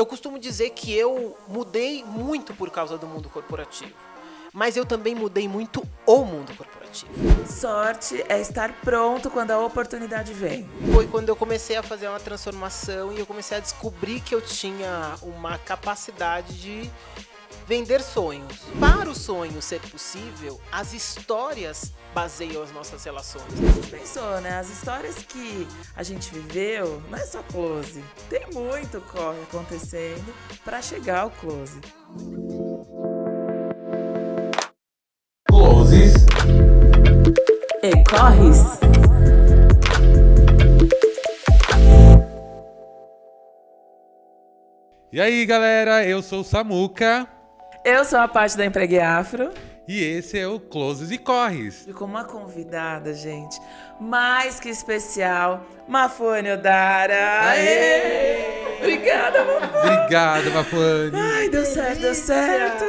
Eu costumo dizer que eu mudei muito por causa do mundo corporativo. Mas eu também mudei muito o mundo corporativo. Sorte é estar pronto quando a oportunidade vem. Foi quando eu comecei a fazer uma transformação e eu comecei a descobrir que eu tinha uma capacidade de vender sonhos. Para o sonho ser possível, as histórias baseiam as nossas relações. A gente pensou, né? As histórias que a gente viveu, não é só close. Tem muito corre acontecendo para chegar ao close. Closes E corres. E aí, galera, eu sou o Samuca Eu sou a parte da Empregue Afro. e esse é o Closes e Corres. E com uma convidada, gente, mais que especial, Mafone Odara. Aê! Obrigada, Mafone. Obrigado, Mafane. Ai, deu certo, deu certo.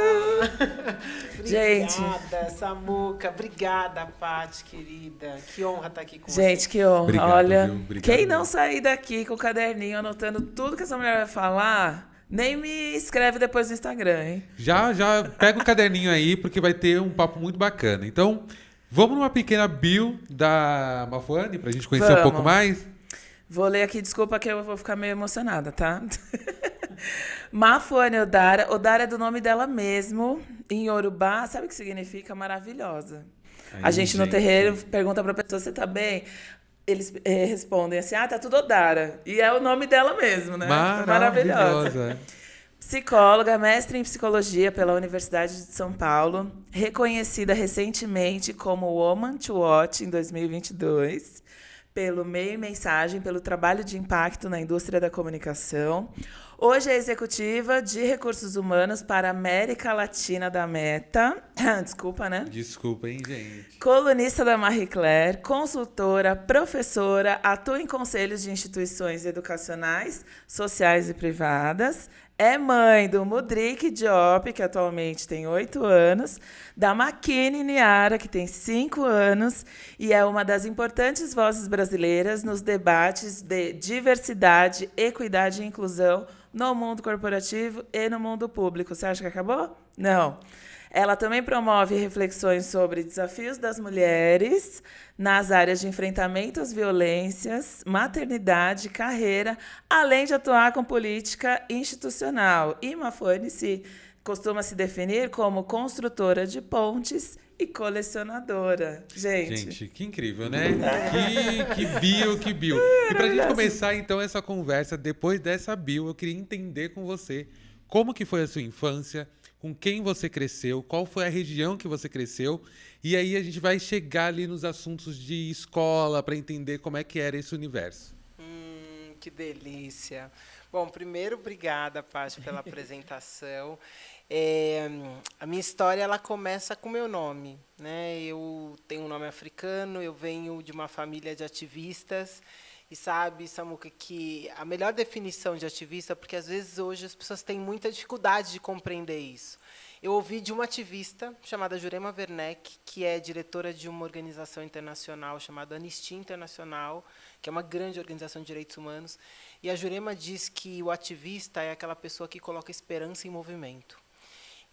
Gente. Obrigada, Samuca. Obrigada, Paty, querida. Que honra estar aqui com Gente, você. que honra. Obrigado, Olha, viu? Obrigado quem não mesmo. sair daqui com o caderninho anotando tudo que essa mulher vai falar, nem me escreve depois no Instagram, hein? Já pega o caderninho aí, porque vai ter um papo muito bacana. Então, vamos numa pequena bio da Mafane, pra gente conhecer um Vamos. pouco mais? Vou ler aqui, desculpa que eu vou ficar meio emocionada, tá? Mafone Odara. Odara é do nome dela mesmo. Em Yorubá, sabe o que significa? Maravilhosa. A Aí, gente no gente. terreiro pergunta pra pessoa, você tá bem? Eles respondem assim, tá tudo Odara. E é o nome dela mesmo, né? Maravilhosa. Psicóloga, mestre em psicologia pela Universidade de São Paulo, reconhecida recentemente como Woman to Watch em 2022, pelo Meio e Mensagem, pelo trabalho de impacto na indústria da comunicação. Hoje é executiva de recursos humanos para a América Latina da Meta. Desculpa, né? Desculpa, hein, gente. Colunista da Marie Claire, consultora, professora, atua em conselhos de instituições educacionais, sociais e privadas. É mãe do Mudrik Diop, que atualmente tem 8 anos, da Makini Niara, que tem 5 anos, e é uma das importantes vozes brasileiras nos debates de diversidade, equidade e inclusão no mundo corporativo e no mundo público. Você acha que acabou? Não. Ela também promove reflexões sobre desafios das mulheres nas áreas de enfrentamento às violências, maternidade, carreira, além de atuar com política institucional. E Mafone costuma se definir como construtora de pontes e colecionadora. Gente, que incrível, né? Que bio. E pra gente começar, então, essa conversa, depois dessa bio, eu queria entender com você como que foi a sua infância, com quem você cresceu, qual foi a região que você cresceu, e aí a gente vai chegar ali nos assuntos de escola para entender como é que era esse universo. Que delícia. Bom, primeiro, obrigada, Paty, pela apresentação. A minha história ela começa com o meu nome, né? Eu tenho um nome africano, eu venho de uma família de ativistas. E sabe, Samuca, que a melhor definição de ativista, porque às vezes hoje as pessoas têm muita dificuldade de compreender isso. Eu ouvi de uma ativista chamada Jurema Werneck, que é diretora de uma organização internacional chamada Anistia Internacional, que é uma grande organização de direitos humanos. E a Jurema diz que o ativista é aquela pessoa que coloca esperança em movimento.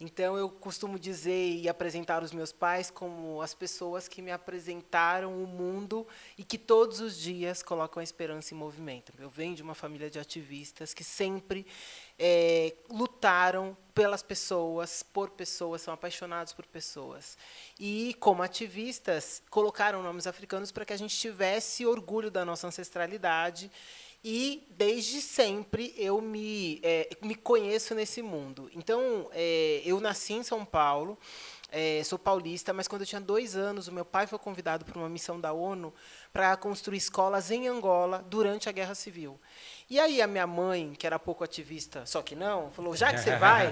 Então, eu costumo dizer e apresentar os meus pais como as pessoas que me apresentaram o mundo e que todos os dias colocam a esperança em movimento. Eu venho de uma família de ativistas que sempre lutaram pelas pessoas, por pessoas, são apaixonados por pessoas. E, como ativistas, colocaram nomes africanos para que a gente tivesse orgulho da nossa ancestralidade. E, desde sempre, eu me conheço nesse mundo. Então, eu nasci em São Paulo, sou paulista, mas quando eu tinha 2 anos, o meu pai foi convidado por uma missão da ONU para construir escolas em Angola durante a Guerra Civil. E aí a minha mãe, que era pouco ativista, só que não, falou, já que você vai,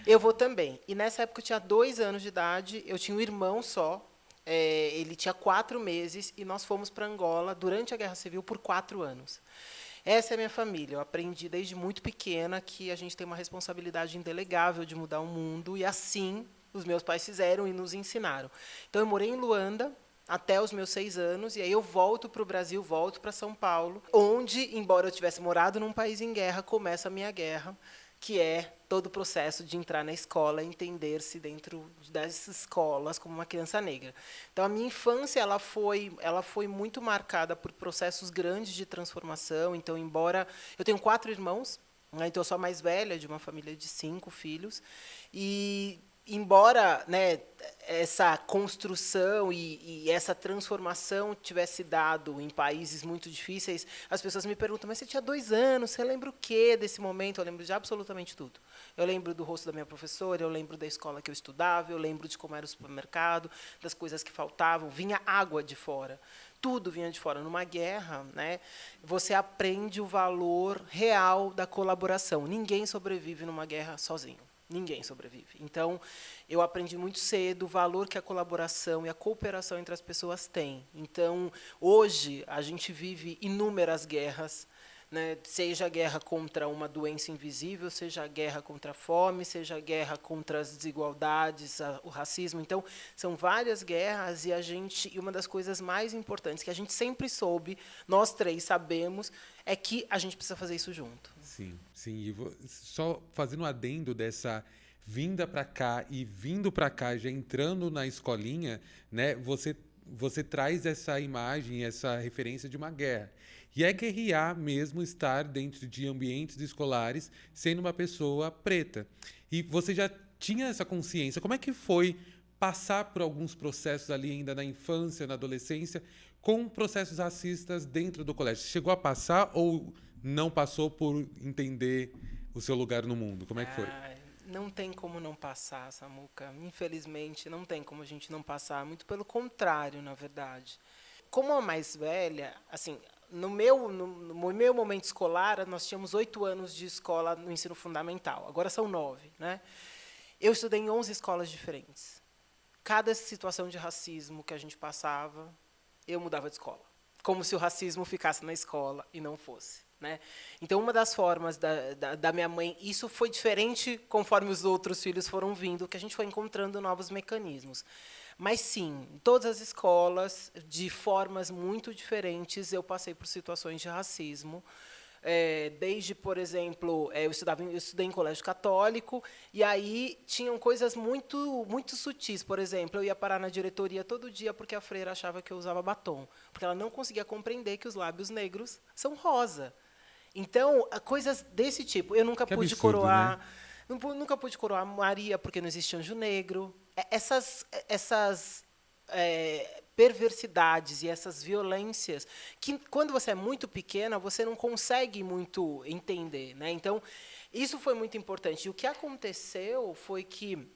eu vou também. E nessa época eu tinha 2 anos de idade, eu tinha um irmão só, ele tinha 4 meses, e nós fomos para Angola durante a Guerra Civil por 4 anos. Essa é a minha família. Eu aprendi desde muito pequena que a gente tem uma responsabilidade indelegável de mudar o mundo, e assim os meus pais fizeram e nos ensinaram. Então, eu morei em Luanda até os meus 6 anos, e aí eu volto para o Brasil, volto para São Paulo, onde, embora eu tivesse morado num país em guerra, começa a minha guerra, que é todo o processo de entrar na escola e entender-se dentro dessas escolas como uma criança negra. Então, a minha infância ela foi muito marcada por processos grandes de transformação. Então, embora eu tenho 4 irmãos, né, então eu sou a mais velha de uma família de 5 filhos, e embora, né, essa construção e essa transformação tivesse dado em países muito difíceis, as pessoas me perguntam, mas você tinha 2 anos, você lembra o quê desse momento? Eu lembro de absolutamente tudo. Eu lembro do rosto da minha professora, eu lembro da escola que eu estudava, eu lembro de como era o supermercado, das coisas que faltavam, vinha água de fora. Tudo vinha de fora. Numa guerra, né, você aprende o valor real da colaboração. Ninguém sobrevive numa guerra sozinho. Ninguém sobrevive. Então, eu aprendi muito cedo o valor que a colaboração e a cooperação entre as pessoas têm. Então, hoje, a gente vive inúmeras guerras, né? Seja a guerra contra uma doença invisível, seja a guerra contra a fome, seja a guerra contra as desigualdades, o racismo. Então, são várias guerras e uma das coisas mais importantes que a gente sempre soube, nós 3 sabemos, é que a gente precisa fazer isso junto. Sim, sim. E só fazendo um adendo dessa vinda para cá e vindo para cá, já entrando na escolinha, né? Você traz essa imagem, essa referência de uma guerra. E é guerrear mesmo estar dentro de ambientes escolares sendo uma pessoa preta. E você já tinha essa consciência. Como é que foi passar por alguns processos ali ainda na infância, na adolescência, com processos racistas dentro do colégio? Chegou a passar ou não passou por entender o seu lugar no mundo? Como é que foi? Não tem como não passar, Samuca. Infelizmente, não tem como a gente não passar. Muito pelo contrário, na verdade. Como a mais velha, assim, no meu momento escolar, nós tínhamos 8 anos de escola no ensino fundamental. Agora são 9, né? Eu estudei em 11 escolas diferentes. Cada situação de racismo que a gente passava, eu mudava de escola. Como se o racismo ficasse na escola e não fosse, né? Então, uma das formas da minha mãe, isso foi diferente conforme os outros filhos foram vindo, que a gente foi encontrando novos mecanismos. Mas, sim, em todas as escolas, de formas muito diferentes, eu passei por situações de racismo. Desde, por exemplo, eu estudei em colégio católico, e aí tinham coisas muito, muito sutis. Por exemplo, eu ia parar na diretoria todo dia porque a freira achava que eu usava batom, porque ela não conseguia compreender que os lábios negros são rosa. Então, coisas desse tipo. Eu nunca pude coroar, né? Nunca pude coroar Maria porque não existia anjo negro. Essas perversidades e essas violências que, quando você é muito pequena, você não consegue muito entender, né? Então, isso foi muito importante. E o que aconteceu foi que,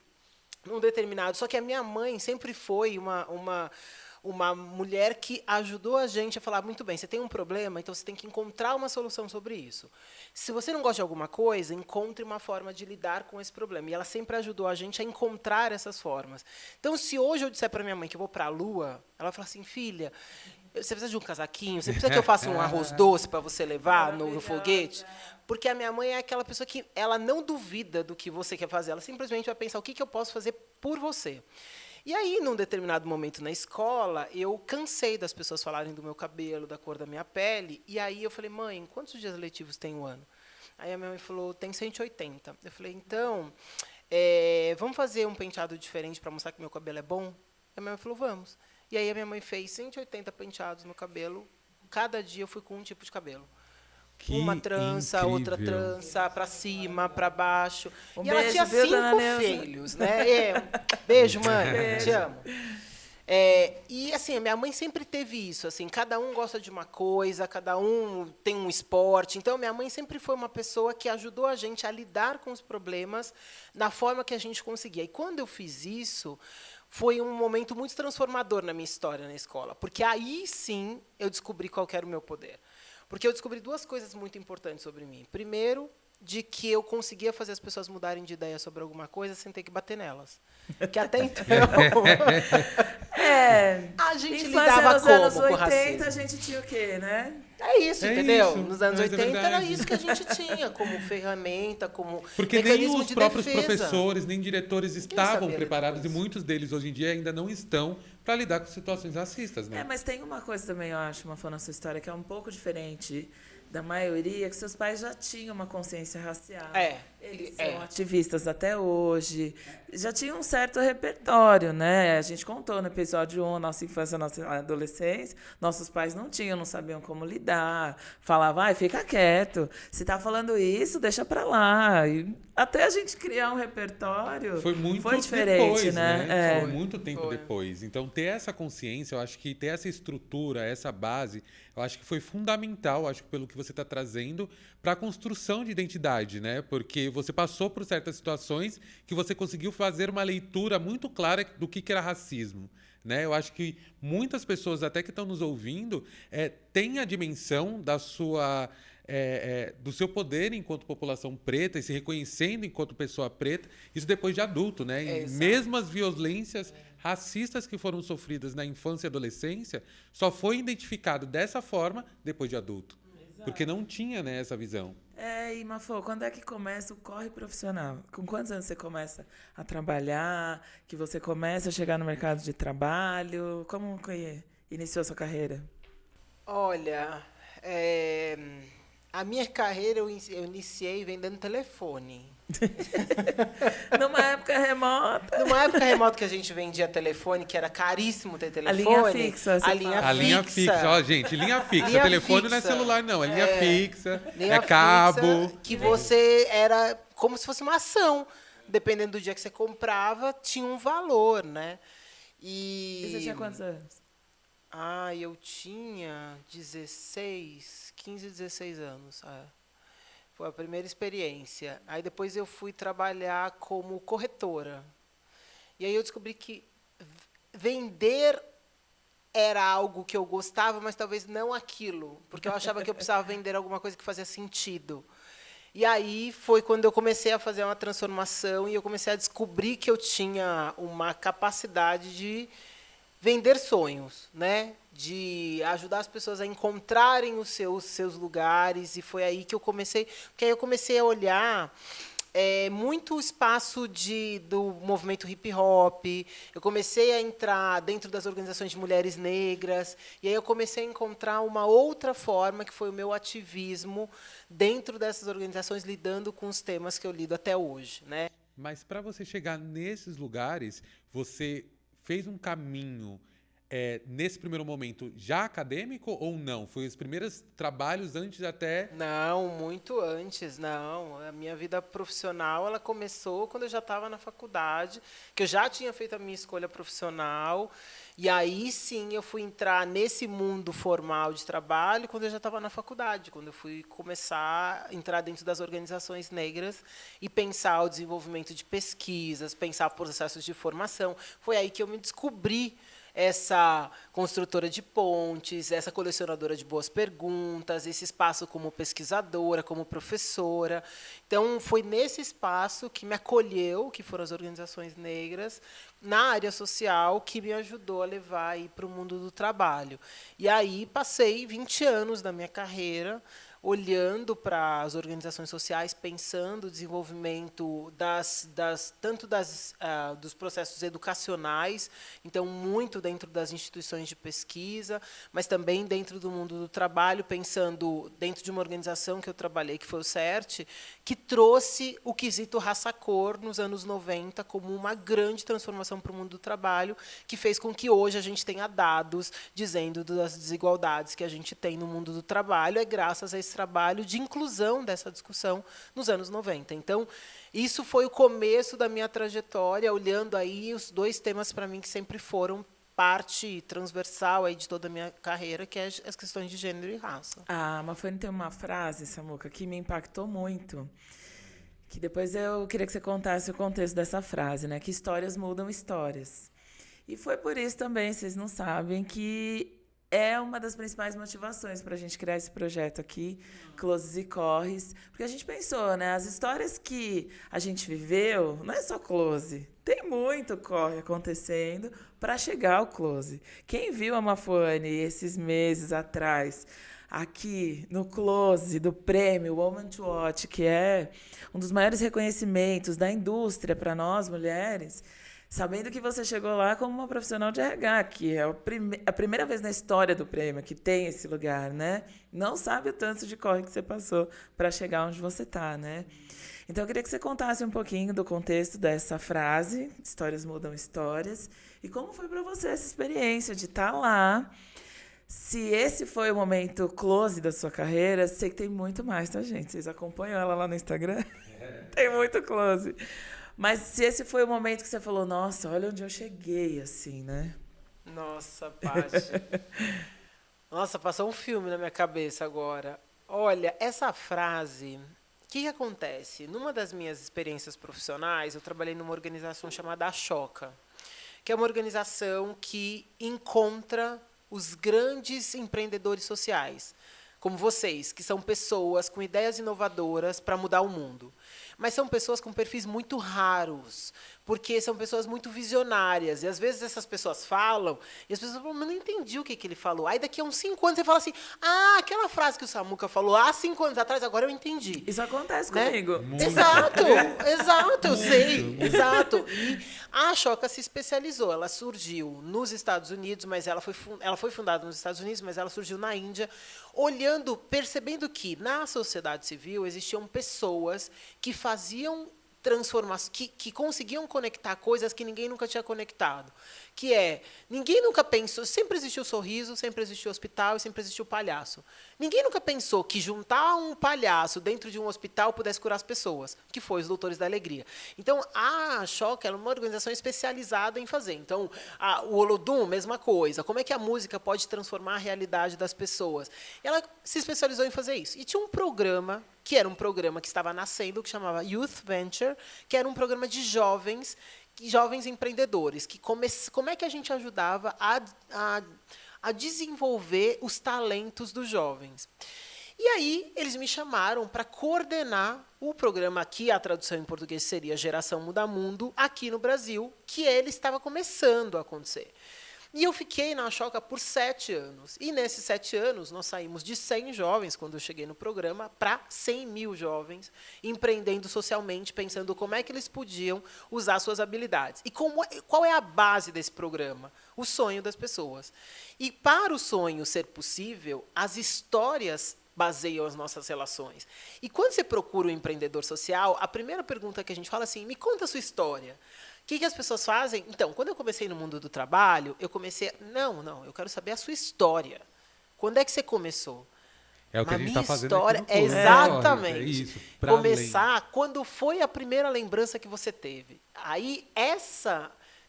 num determinado... Só que a minha mãe sempre foi uma mulher que ajudou a gente a falar, muito bem, você tem um problema, então você tem que encontrar uma solução sobre isso. Se você não gosta de alguma coisa, encontre uma forma de lidar com esse problema. E ela sempre ajudou a gente a encontrar essas formas. Então, se hoje eu disser para minha mãe que eu vou para a Lua, ela vai falar assim, filha, você precisa de um casaquinho? Você precisa que eu faça um arroz doce para você levar no foguete? Porque a minha mãe é aquela pessoa que ela não duvida do que você quer fazer, ela simplesmente vai pensar o que eu posso fazer por você. E aí, num determinado momento na escola, eu cansei das pessoas falarem do meu cabelo, da cor da minha pele, e aí eu falei, mãe, quantos dias letivos tem o ano? Aí a minha mãe falou, tem 180. Eu falei, então, vamos fazer um penteado diferente para mostrar que meu cabelo é bom? E a minha mãe falou, vamos. E aí a minha mãe fez 180 penteados no cabelo, cada dia eu fui com um tipo de cabelo. Que uma trança, incrível. Outra trança, para cima, para baixo. Um e ela beijo, tinha viu, 5 dona Neuza? filhos, né? Beijo, mãe. Te amo. E assim, a minha mãe sempre teve isso, assim, cada um gosta de uma coisa, cada um tem um esporte. Então, minha mãe sempre foi uma pessoa que ajudou a gente a lidar com os problemas da forma que a gente conseguia. E quando eu fiz isso, foi um momento muito transformador na minha história na escola, porque aí sim eu descobri qual que era o meu poder. Porque eu descobri 2 coisas muito importantes sobre mim. Primeiro, de que eu conseguia fazer as pessoas mudarem de ideia sobre alguma coisa sem ter que bater nelas. Que até então... a gente lidava nos como anos com 80, o racismo? A gente tinha o quê, né? É isso, entendeu? isso, Nos anos mas é 80 era verdade. isso que a gente tinha como ferramenta, como Porque nem mecanismo os de próprios defesa. professores, nem diretores estavam sabia lidar preparados, com e isso? muitos deles hoje em dia ainda não estão para lidar com situações racistas, né? Mas tem uma coisa também, eu acho, falando na sua história, que é um pouco diferente da maioria, que seus pais já tinham uma consciência racial. Eles são ativistas até hoje. Já tinha um certo repertório, né? A gente contou no episódio 1, nossa infância, nossa adolescência. Nossos pais não tinham, não sabiam como lidar. Falavam, fica quieto. Se tá falando isso, deixa pra lá. E até a gente criar um repertório foi diferente, depois, né? Foi muito tempo depois. Então, ter essa consciência, eu acho que ter essa estrutura, essa base, eu acho que foi fundamental, acho que pelo que você está trazendo, para a construção de identidade, né? Porque você passou por certas situações que você conseguiu fazer uma leitura muito clara do que era racismo. Né? Eu acho que muitas pessoas, até que estão nos ouvindo, têm a dimensão da sua... do seu poder enquanto população preta e se reconhecendo enquanto pessoa preta, isso depois de adulto, né? E mesmo as violências racistas que foram sofridas na infância e adolescência só foi identificado dessa forma depois de adulto. Exato. Porque não tinha, né, essa visão. E Mafô, quando é que começa o corre profissional? Com quantos anos você começa a trabalhar? Que você começa a chegar no mercado de trabalho? Como que iniciou a sua carreira? Olha, a minha carreira eu iniciei vendendo telefone. Numa época remota. Numa época remota que a gente vendia telefone, que era caríssimo ter telefone. A linha fixa. A linha fixa. Ó, gente, linha fixa. Linha telefone fixa. não é celular, não. É linha fixa, linha cabo. Fixa, que você era como se fosse uma ação. Dependendo do dia que você comprava, tinha um valor, né? E você tinha quantos anos? Eu tinha 15, 16 anos. Foi a primeira experiência. Aí depois eu fui trabalhar como corretora. E aí eu descobri que vender era algo que eu gostava, mas talvez não aquilo, porque eu achava que eu precisava vender alguma coisa que fazia sentido. E aí foi quando eu comecei a fazer uma transformação e eu comecei a descobrir que eu tinha uma capacidade de vender sonhos, né? De ajudar as pessoas a encontrarem os seus lugares. E foi aí que eu comecei... Porque aí eu comecei a olhar muito o espaço do movimento hip-hop. Eu comecei a entrar dentro das organizações de mulheres negras. E aí eu comecei a encontrar uma outra forma, que foi o meu ativismo dentro dessas organizações, lidando com os temas que eu lido até hoje, né? Mas para você chegar nesses lugares, você fez um caminho... nesse primeiro momento, já acadêmico ou não? Foi os primeiros trabalhos antes até... Não, muito antes, não. A minha vida profissional ela começou quando eu já estava na faculdade, que eu já tinha feito a minha escolha profissional, e aí sim eu fui entrar nesse mundo formal de trabalho quando eu já estava na faculdade, quando eu fui começar a entrar dentro das organizações negras e pensar o desenvolvimento de pesquisas, pensar processos de formação. Foi aí que eu me descobri essa construtora de pontes, essa colecionadora de boas perguntas, esse espaço como pesquisadora, como professora. Então, foi nesse espaço que me acolheu, que foram as organizações negras, na área social, que me ajudou a levar para o mundo do trabalho. E aí passei 20 anos da minha carreira olhando para as organizações sociais, pensando o desenvolvimento dos processos educacionais, então muito dentro das instituições de pesquisa, mas também dentro do mundo do trabalho, pensando dentro de uma organização que eu trabalhei, que foi o CERT, que trouxe o quesito raça-cor nos anos 90 como uma grande transformação para o mundo do trabalho, que fez com que hoje a gente tenha dados dizendo das desigualdades que a gente tem no mundo do trabalho, graças a esse trabalho de inclusão dessa discussão nos anos 90. Então, isso foi o começo da minha trajetória, olhando aí os dois temas para mim que sempre foram parte transversal aí de toda a minha carreira, que é as questões de gênero e raça. A Mafone tem uma frase, Samuca, que me impactou muito, que depois eu queria que você contasse o contexto dessa frase, né? Que histórias mudam histórias. E foi por isso também, vocês não sabem, que é uma das principais motivações para a gente criar esse projeto aqui, Closes e Corres, porque a gente pensou, né? As histórias que a gente viveu, não é só close, tem muito corre acontecendo para chegar ao close. Quem viu a Mafone esses meses atrás, aqui no close do prêmio Woman to Watch, que é um dos maiores reconhecimentos da indústria para nós, mulheres, sabendo que você chegou lá como uma profissional de RH, que é a primeira vez na história do prêmio que tem esse lugar, né? Não sabe o tanto de corre que você passou para chegar onde você está, né? Então, eu queria que você contasse um pouquinho do contexto dessa frase, histórias mudam histórias, e como foi para você essa experiência de estar lá. Se esse foi o momento close da sua carreira, sei que tem muito mais, tá, gente? Vocês acompanham ela lá no Instagram? Tem muito close. Mas se esse foi o momento que você falou, nossa, olha onde eu cheguei, assim, né? Nossa, Paty. Nossa, passou um filme na minha cabeça agora. Olha, essa frase, o que acontece? Numa das minhas experiências profissionais, eu trabalhei numa organização chamada Ashoka, que é uma organização que encontra os grandes empreendedores sociais, como vocês, que são pessoas com ideias inovadoras para mudar o mundo. Mas são pessoas com perfis muito raros, porque são pessoas muito visionárias. E, às vezes, essas pessoas falam, e as pessoas falam, mas não entendi o que ele falou. Aí, daqui a uns 5 anos, você fala assim, aquela frase que o Samuca falou há 5 anos atrás, agora eu entendi. Isso acontece Né? comigo. Muito. Exato, eu sei, exato. E a Ashoka se especializou, ela surgiu nos Estados Unidos, mas ela foi fundada nos Estados Unidos, mas ela surgiu na Índia, percebendo que na sociedade civil existiam pessoas que faziam transformações, que conseguiam conectar coisas que ninguém nunca tinha conectado. Que ninguém nunca pensou, sempre existiu o sorriso, sempre existiu o hospital e sempre existiu o palhaço. Ninguém nunca pensou que juntar um palhaço dentro de um hospital pudesse curar as pessoas, que foi os Doutores da Alegria. Então, a Ashoka é uma organização especializada em fazer. Então, o Olodum, mesma coisa. Como é que a música pode transformar a realidade das pessoas? Ela se especializou em fazer isso. E tinha um programa, que era um programa que estava nascendo, que chamava Youth Venture, que era um programa de jovens empreendedores, que como é que a gente ajudava a desenvolver os talentos dos jovens. E aí, eles me chamaram para coordenar o programa aqui, a tradução em português seria Geração Muda Mundo, aqui no Brasil, que ele estava começando a acontecer. E eu fiquei na Ashoka por 7 anos. E, nesses 7 anos, nós saímos de 100 jovens, quando eu cheguei no programa, para 100 mil jovens, empreendendo socialmente, pensando como é que eles podiam usar suas habilidades. E qual é a base desse programa? O sonho das pessoas. E, para o sonho ser possível, as histórias baseiam as nossas relações. E, quando você procura um empreendedor social, a primeira pergunta que a gente fala é assim, me conta a sua história. O que as pessoas fazem? Então, quando eu comecei no mundo do trabalho, eu comecei... Não, eu quero saber a sua história. Quando é que você começou? É o que a gente está fazendo história, aqui no Corre. exatamente. É isso, Começar, quando foi a primeira lembrança que você teve. Aí,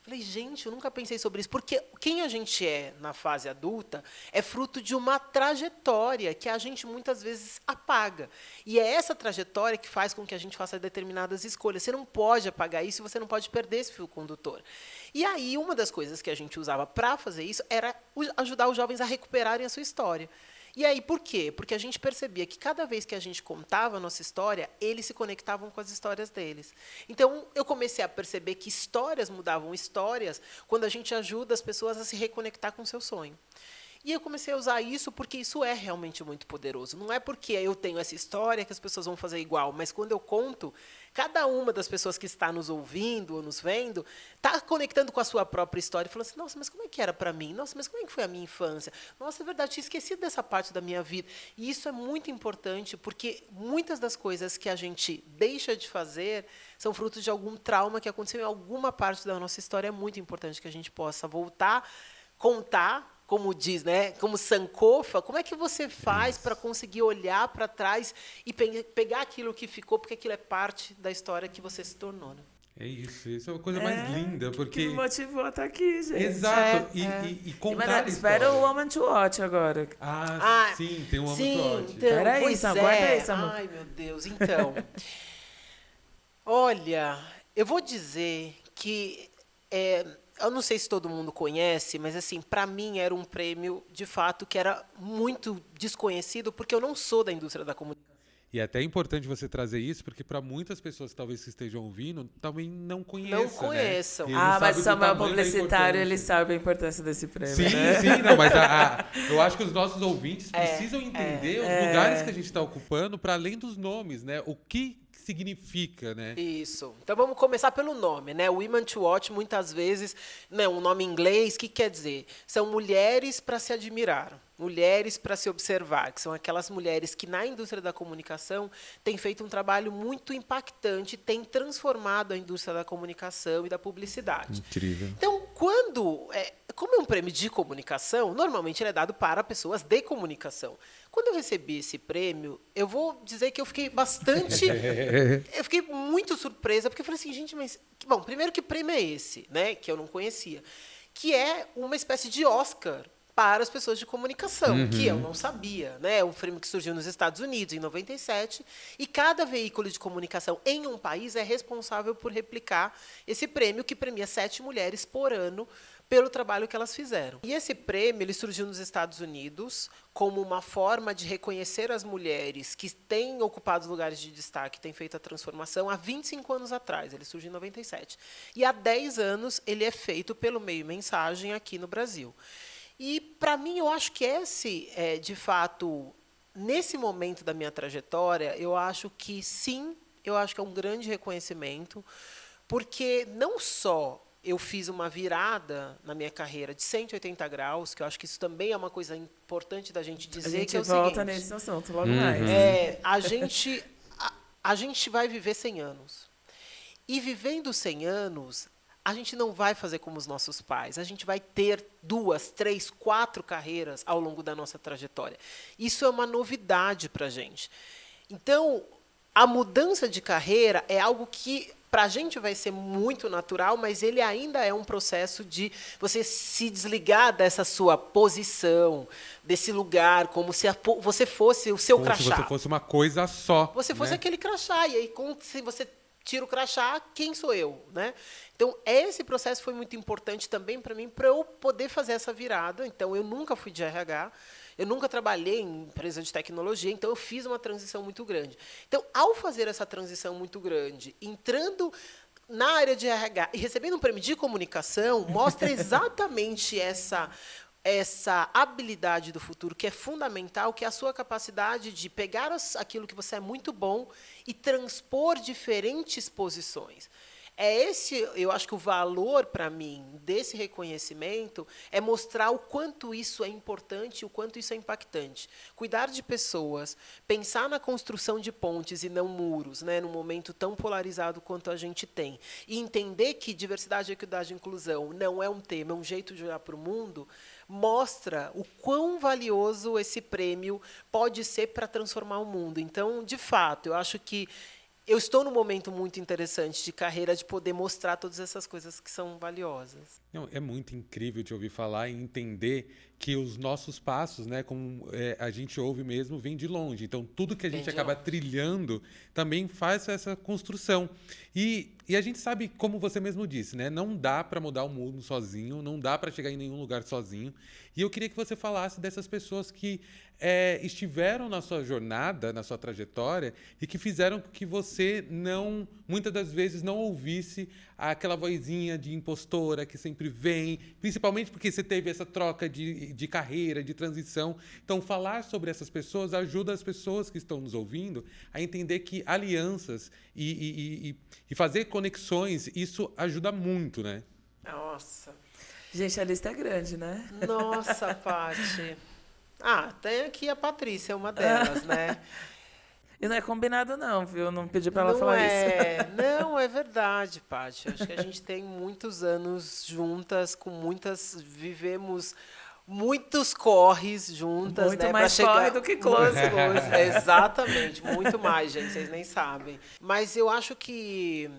falei, gente, eu nunca pensei sobre isso, porque quem a gente é na fase adulta é fruto de uma trajetória que a gente muitas vezes apaga. E é essa trajetória que faz com que a gente faça determinadas escolhas. Você não pode apagar isso, você não pode perder esse fio condutor. E aí, uma das coisas que a gente usava para fazer isso era ajudar os jovens a recuperarem a sua história. E aí, por quê? Porque a gente percebia que cada vez que a gente contava a nossa história, eles se conectavam com as histórias deles. Então, eu comecei a perceber que histórias mudavam histórias quando a gente ajuda as pessoas a se reconectar com o seu sonho. E eu comecei a usar isso porque isso é realmente muito poderoso. Não é porque eu tenho essa história que as pessoas vão fazer igual, mas quando eu conto, cada uma das pessoas que está nos ouvindo ou nos vendo está conectando com a sua própria história e falando assim, nossa, mas como é que era para mim? Nossa, mas como é que foi a minha infância? Nossa, é verdade, tinha esquecido dessa parte da minha vida. E isso é muito importante porque muitas das coisas que a gente deixa de fazer são frutos de algum trauma que aconteceu em alguma parte da nossa história. É muito importante que a gente possa voltar, contar, como diz, né? Como Sankofa, como é que você faz para conseguir olhar para trás e pegar aquilo que ficou, porque aquilo é parte da história que você se tornou, né? É isso é uma coisa mais linda, porque... Que me motivou a estar aqui, gente. Exato, e contar a espera história. o Woman to Watch agora. Sim, tem um Woman sim, to Watch. Então, Peraí, Samu, guarda aí, Samu. Ai, meu Deus, então... olha, eu vou dizer que... eu não sei se todo mundo conhece, mas assim, para mim era um prêmio, de fato, que era muito desconhecido, porque eu não sou da indústria da comunicação. E é até importante você trazer isso, porque para muitas pessoas talvez que estejam ouvindo, também não conheçam. Não conheçam. Né? Mas o Samuel tamanho da publicitário, importância. ele sabe a importância desse prêmio, Sim, né? sim, não, mas eu acho que os nossos ouvintes precisam entender os lugares que a gente está ocupando, para além dos nomes, né? O que significa, né? Isso. Então vamos começar pelo nome, né? Women to Watch, muitas vezes, né, um nome em inglês, o que quer dizer? São mulheres para se admirar. Mulheres para se observar, que são aquelas mulheres que na indústria da comunicação têm feito um trabalho muito impactante, têm transformado a indústria da comunicação e da publicidade. Incrível. Então, como é um prêmio de comunicação, normalmente ele é dado para pessoas de comunicação. Quando eu recebi esse prêmio, eu vou dizer que eu fiquei bastante... eu fiquei muito surpresa, porque eu falei assim, gente, mas... Bom, primeiro, que prêmio é esse, né, que eu não conhecia? Que é uma espécie de Oscar para as pessoas de comunicação, que eu não sabia, né? É um prêmio que surgiu nos Estados Unidos em 97, e cada veículo de comunicação em um país é responsável por replicar esse prêmio, que premia 7 mulheres por ano pelo trabalho que elas fizeram. E esse prêmio ele surgiu nos Estados Unidos como uma forma de reconhecer as mulheres que têm ocupado lugares de destaque, têm feito a transformação há 25 anos atrás. Ele surgiu em 97. E há 10 anos ele é feito pelo Meio Mensagem aqui no Brasil. E, para mim, eu acho que esse, de fato, nesse momento da minha trajetória, eu acho que sim, eu acho que é um grande reconhecimento, porque não só eu fiz uma virada na minha carreira de 180 graus, que eu acho que isso também é uma coisa importante da gente dizer, que é o seguinte... A gente volta nesse assunto logo mais. A gente vai viver 100 anos. E vivendo 100 anos... a gente não vai fazer como os nossos pais. A gente vai ter 2, 3, 4 carreiras ao longo da nossa trajetória. Isso é uma novidade para a gente. Então, a mudança de carreira é algo que, para a gente, vai ser muito natural, mas ele ainda é um processo de você se desligar dessa sua posição, desse lugar, como se você fosse o seu Como crachá. se você fosse uma coisa só. Você fosse né? aquele crachá. E aí, se você tira o crachá, quem sou eu, né? Então, esse processo foi muito importante também para mim, para eu poder fazer essa virada. Então, eu nunca fui de RH, eu nunca trabalhei em empresa de tecnologia, então eu fiz uma transição muito grande. Então, ao fazer essa transição muito grande, entrando na área de RH e recebendo um prêmio de comunicação, mostra exatamente essa habilidade do futuro, que é fundamental, que é a sua capacidade de pegar aquilo que você é muito bom e transpor diferentes posições. Eu acho que o valor, para mim, desse reconhecimento é mostrar o quanto isso é importante, o quanto isso é impactante. Cuidar de pessoas, pensar na construção de pontes e não muros, né, num momento tão polarizado quanto a gente tem, e entender que diversidade, equidade e inclusão não é um tema, é um jeito de olhar para o mundo, mostra o quão valioso esse prêmio pode ser para transformar o mundo. Então, de fato, eu acho que eu estou num momento muito interessante de carreira de poder mostrar todas essas coisas que são valiosas. Não, é muito incrível te ouvir falar e entender que os nossos passos, né, como a gente ouve mesmo, vem de longe. Então, tudo que a gente acaba trilhando também faz essa construção. E a gente sabe, como você mesmo disse, né, não dá para mudar o mundo sozinho, não dá para chegar em nenhum lugar sozinho. E eu queria que você falasse dessas pessoas que estiveram na sua jornada, na sua trajetória, e que fizeram que você muitas das vezes, não ouvisse aquela vozinha de impostora que sempre vem, principalmente porque você teve essa troca de carreira, de transição. Então, falar sobre essas pessoas ajuda as pessoas que estão nos ouvindo a entender que alianças e fazer conexões, isso ajuda muito, né? Nossa. Gente, a lista é grande, né? Nossa, Paty. Tem aqui a Patrícia, uma delas, né? E não é combinado não, viu? Não pedi para ela falar isso. Não, é verdade, Paty. Acho que a gente tem muitos anos juntas, vivemos muitos corres juntas, muito né? mais corre do que close. Exatamente, muito mais, gente, vocês nem sabem. Mas eu acho que...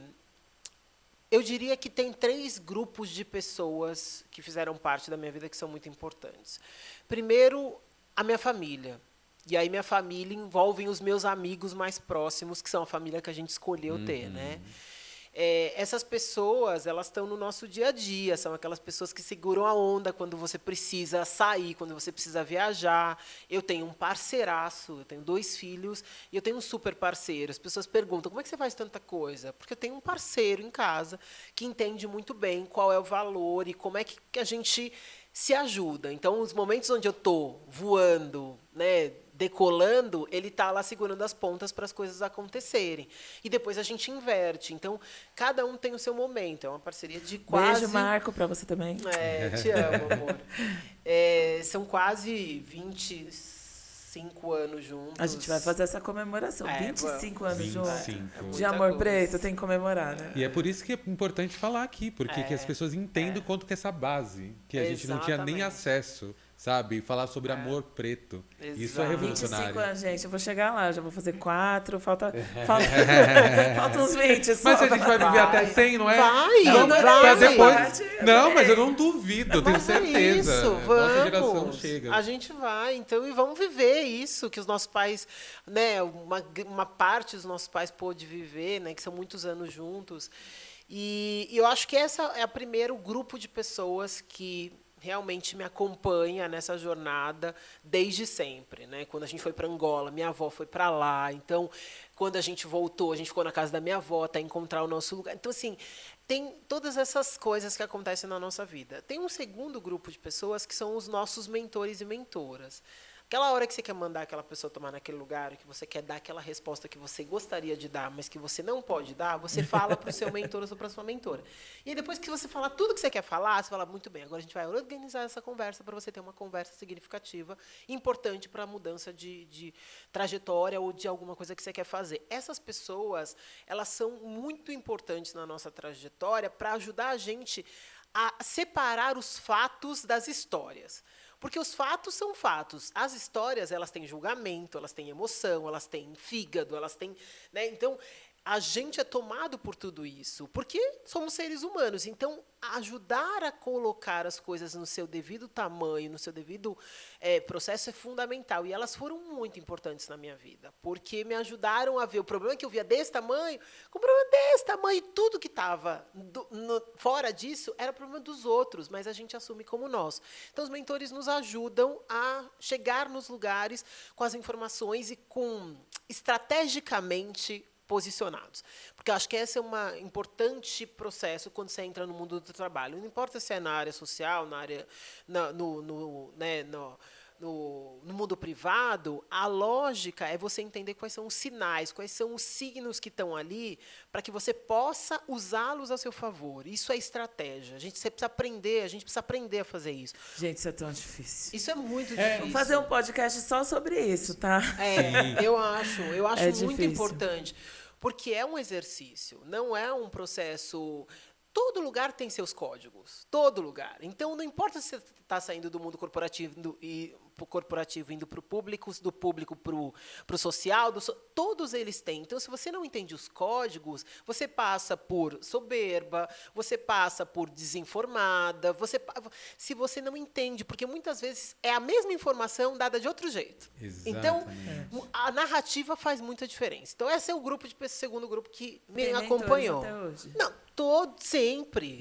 Eu diria que tem 3 grupos de pessoas que fizeram parte da minha vida que são muito importantes. Primeiro, a minha família. E aí minha família envolve os meus amigos mais próximos, que são a família que a gente escolheu ter, né? Essas pessoas, elas estão no nosso dia a dia, são aquelas pessoas que seguram a onda quando você precisa sair, quando você precisa viajar. Eu tenho um parceiraço, eu tenho 2 filhos e eu tenho um super parceiro. As pessoas perguntam, como é que você faz tanta coisa? Porque eu tenho um parceiro em casa que entende muito bem qual é o valor e como é que a gente se ajuda. Então, os momentos onde eu estou voando, né, decolando, ele está lá segurando as pontas para as coisas acontecerem. E depois a gente inverte. Então, cada um tem o seu momento. É uma parceria de quase... Beijo, Marco, para você também. Te amo, amor. São quase 25 anos juntos. A gente vai fazer essa comemoração. 25 anos juntos. De amor coisa. preto, tem que comemorar, né? E é por isso que é importante falar aqui, porque que as pessoas entendam quanto que essa base, que a gente não tinha nem acesso, sabe? Falar sobre amor preto. Isso é revolucionário. 25 anos, gente. Eu vou chegar lá, já vou fazer 4, falta uns 20 só. Mas a gente vai viver até 100, não é? Vai, não, vai. Pra depois... Não, mas eu não duvido, eu tenho Mas certeza. Isso, Nossa geração chega. A gente vai, então, e vamos viver isso que os nossos pais, né, uma parte dos nossos pais pôde viver, né, que são muitos anos juntos. E eu acho que essa é o primeiro grupo de pessoas que realmente me acompanha nessa jornada desde sempre, né? Quando a gente foi para Angola, minha avó foi para lá. Então, quando a gente voltou, a gente ficou na casa da minha avó até encontrar o nosso lugar. Então, assim, tem todas essas coisas que acontecem na nossa vida. Tem um segundo grupo de pessoas que são os nossos mentores e mentoras. Aquela hora que você quer mandar aquela pessoa tomar naquele lugar, que você quer dar aquela resposta que você gostaria de dar, mas que você não pode dar, você fala para o seu mentor ou para a sua mentora. E aí, depois que você falar tudo que você quer falar, você fala, muito bem, agora a gente vai organizar essa conversa para você ter uma conversa significativa, importante para a mudança de trajetória ou de alguma coisa que você quer fazer. Essas pessoas, elas são muito importantes na nossa trajetória para ajudar a gente a separar os fatos das histórias. Porque os fatos são fatos. As histórias, elas têm julgamento, elas têm emoção, elas têm fígado, elas têm... né? Então, a gente é tomado por tudo isso, porque somos seres humanos. Então, ajudar a colocar as coisas no seu devido tamanho, no seu devido processo é fundamental. E elas foram muito importantes na minha vida, porque me ajudaram a ver o problema que eu via desse tamanho, com o problema desse tamanho, e tudo que estava fora disso era problema dos outros, mas a gente assume como nosso. Então, os mentores nos ajudam a chegar nos lugares com as informações e com estrategicamente posicionados. Porque eu acho que esse é um importante processo quando você entra no mundo do trabalho. Não importa se é na área social, na área no mundo privado, a lógica é você entender quais são os sinais, quais são os signos que estão ali, para que você possa usá-los a seu favor. Isso é estratégia. A gente precisa aprender a fazer isso. Gente, isso é tão difícil. Isso é muito difícil. Vou fazer um podcast só sobre isso, tá? Eu acho muito difícil. Importante, porque é um exercício, não é um processo... Todo lugar tem seus códigos, todo lugar. Então, não importa se você está saindo do mundo corporativo indo para o público, do público para o social, todos eles têm. Então, se você não entende os códigos, você passa por soberba, você passa por desinformada, se você não entende, porque muitas vezes é a mesma informação dada de outro jeito. Exatamente. Então, a narrativa faz muita diferença. Então, esse é o segundo grupo que me acompanhou. Até hoje? Não, sempre.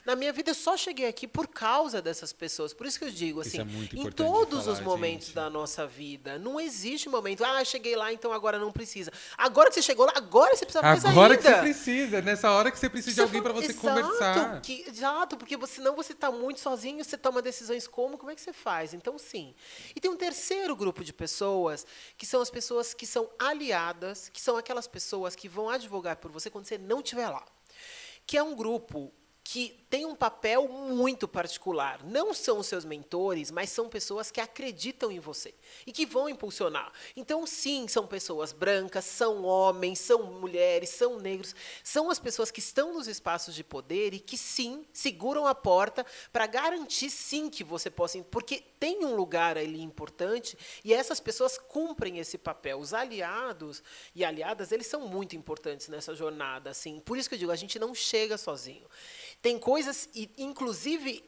Na minha vida, eu só cheguei aqui por causa dessas pessoas. Por isso que eu digo, assim, é muito em importante todos falar, os momentos gente. da nossa vida, não existe momento, cheguei lá, então agora não precisa. Agora que você chegou lá, agora você precisa mais ainda. Agora que você precisa, nessa hora que você precisa de alguém para você conversar. Exato, porque senão você está muito sozinho, você toma decisões como é que você faz? Então, sim. E tem um terceiro grupo de pessoas, que são as pessoas que são aliadas, que são aquelas pessoas que vão advogar por você quando você não estiver lá. Que é um grupo que tem um papel muito particular. Não são os seus mentores, mas são pessoas que acreditam em você e que vão impulsionar. Então, sim, são pessoas brancas, são homens, são mulheres, são negros. São as pessoas que estão nos espaços de poder e que, sim, seguram a porta para garantir, sim, que você possa... Porque tem um lugar ali importante e essas pessoas cumprem esse papel. Os aliados e aliadas, eles são muito importantes nessa jornada. Assim. Por isso que eu digo, a gente não chega sozinho. Tem coisas, inclusive,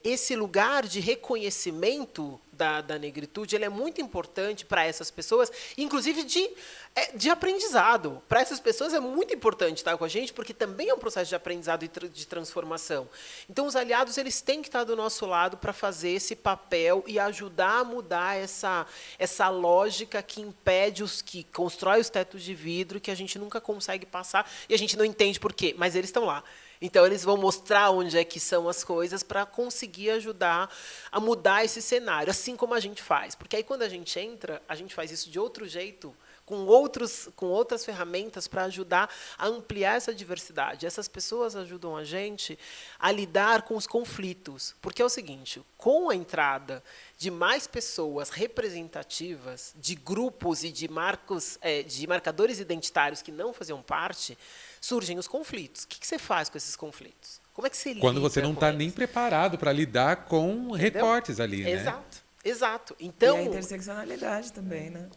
esse lugar de reconhecimento da negritude, ele é muito importante para essas pessoas, inclusive de aprendizado. Para essas pessoas é muito importante estar com a gente, porque também é um processo de aprendizado e de transformação. Então, os aliados, eles têm que estar do nosso lado para fazer esse papel e ajudar a mudar essa lógica que impede que constrói os tetos de vidro, que a gente nunca consegue passar e a gente não entende por quê, mas eles estão lá. Então, eles vão mostrar onde é que são as coisas para conseguir ajudar a mudar esse cenário. Assim assim como a gente faz. Porque aí, quando a gente entra, a gente faz isso de outro jeito, com outras ferramentas para ajudar a ampliar essa diversidade. Essas pessoas ajudam a gente a lidar com os conflitos. Porque é o seguinte, com a entrada de mais pessoas representativas, de grupos e de marcadores identitários que não faziam parte, surgem os conflitos. O que você faz com esses conflitos? Como é que você lida? Quando você não está nem preparado para lidar com Entendeu? recortes ali, né? Exato. Então, e a interseccionalidade também, né?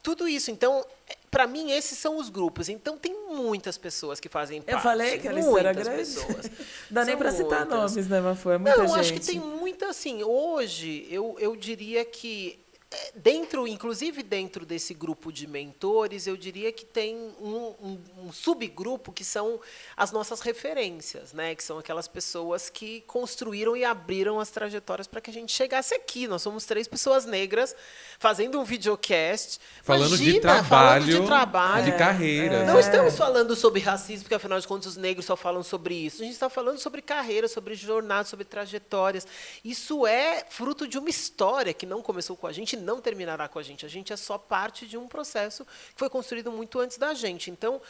Tudo isso. Então, para mim, esses são os grupos. Então, tem muitas pessoas que fazem parte. Eu falei que a lista era grande. Pessoas. Dá nem para citar nomes, né, Mafô? É muita Não, gente. acho que tem muita, assim, hoje, eu diria que, inclusive dentro desse grupo de mentores, eu diria que tem um subgrupo que são as nossas referências, né? Que são aquelas pessoas que construíram e abriram as trajetórias para que a gente chegasse aqui. Nós somos 3 pessoas negras fazendo um videocast. Falando de trabalho, de carreira. Não estamos falando sobre racismo, porque, afinal de contas, os negros só falam sobre isso. A gente está falando sobre carreira, sobre jornada, sobre trajetórias. Isso é fruto de uma história que não começou com a gente, não terminará com a gente. A gente é só parte de um processo que foi construído muito antes da gente. Então,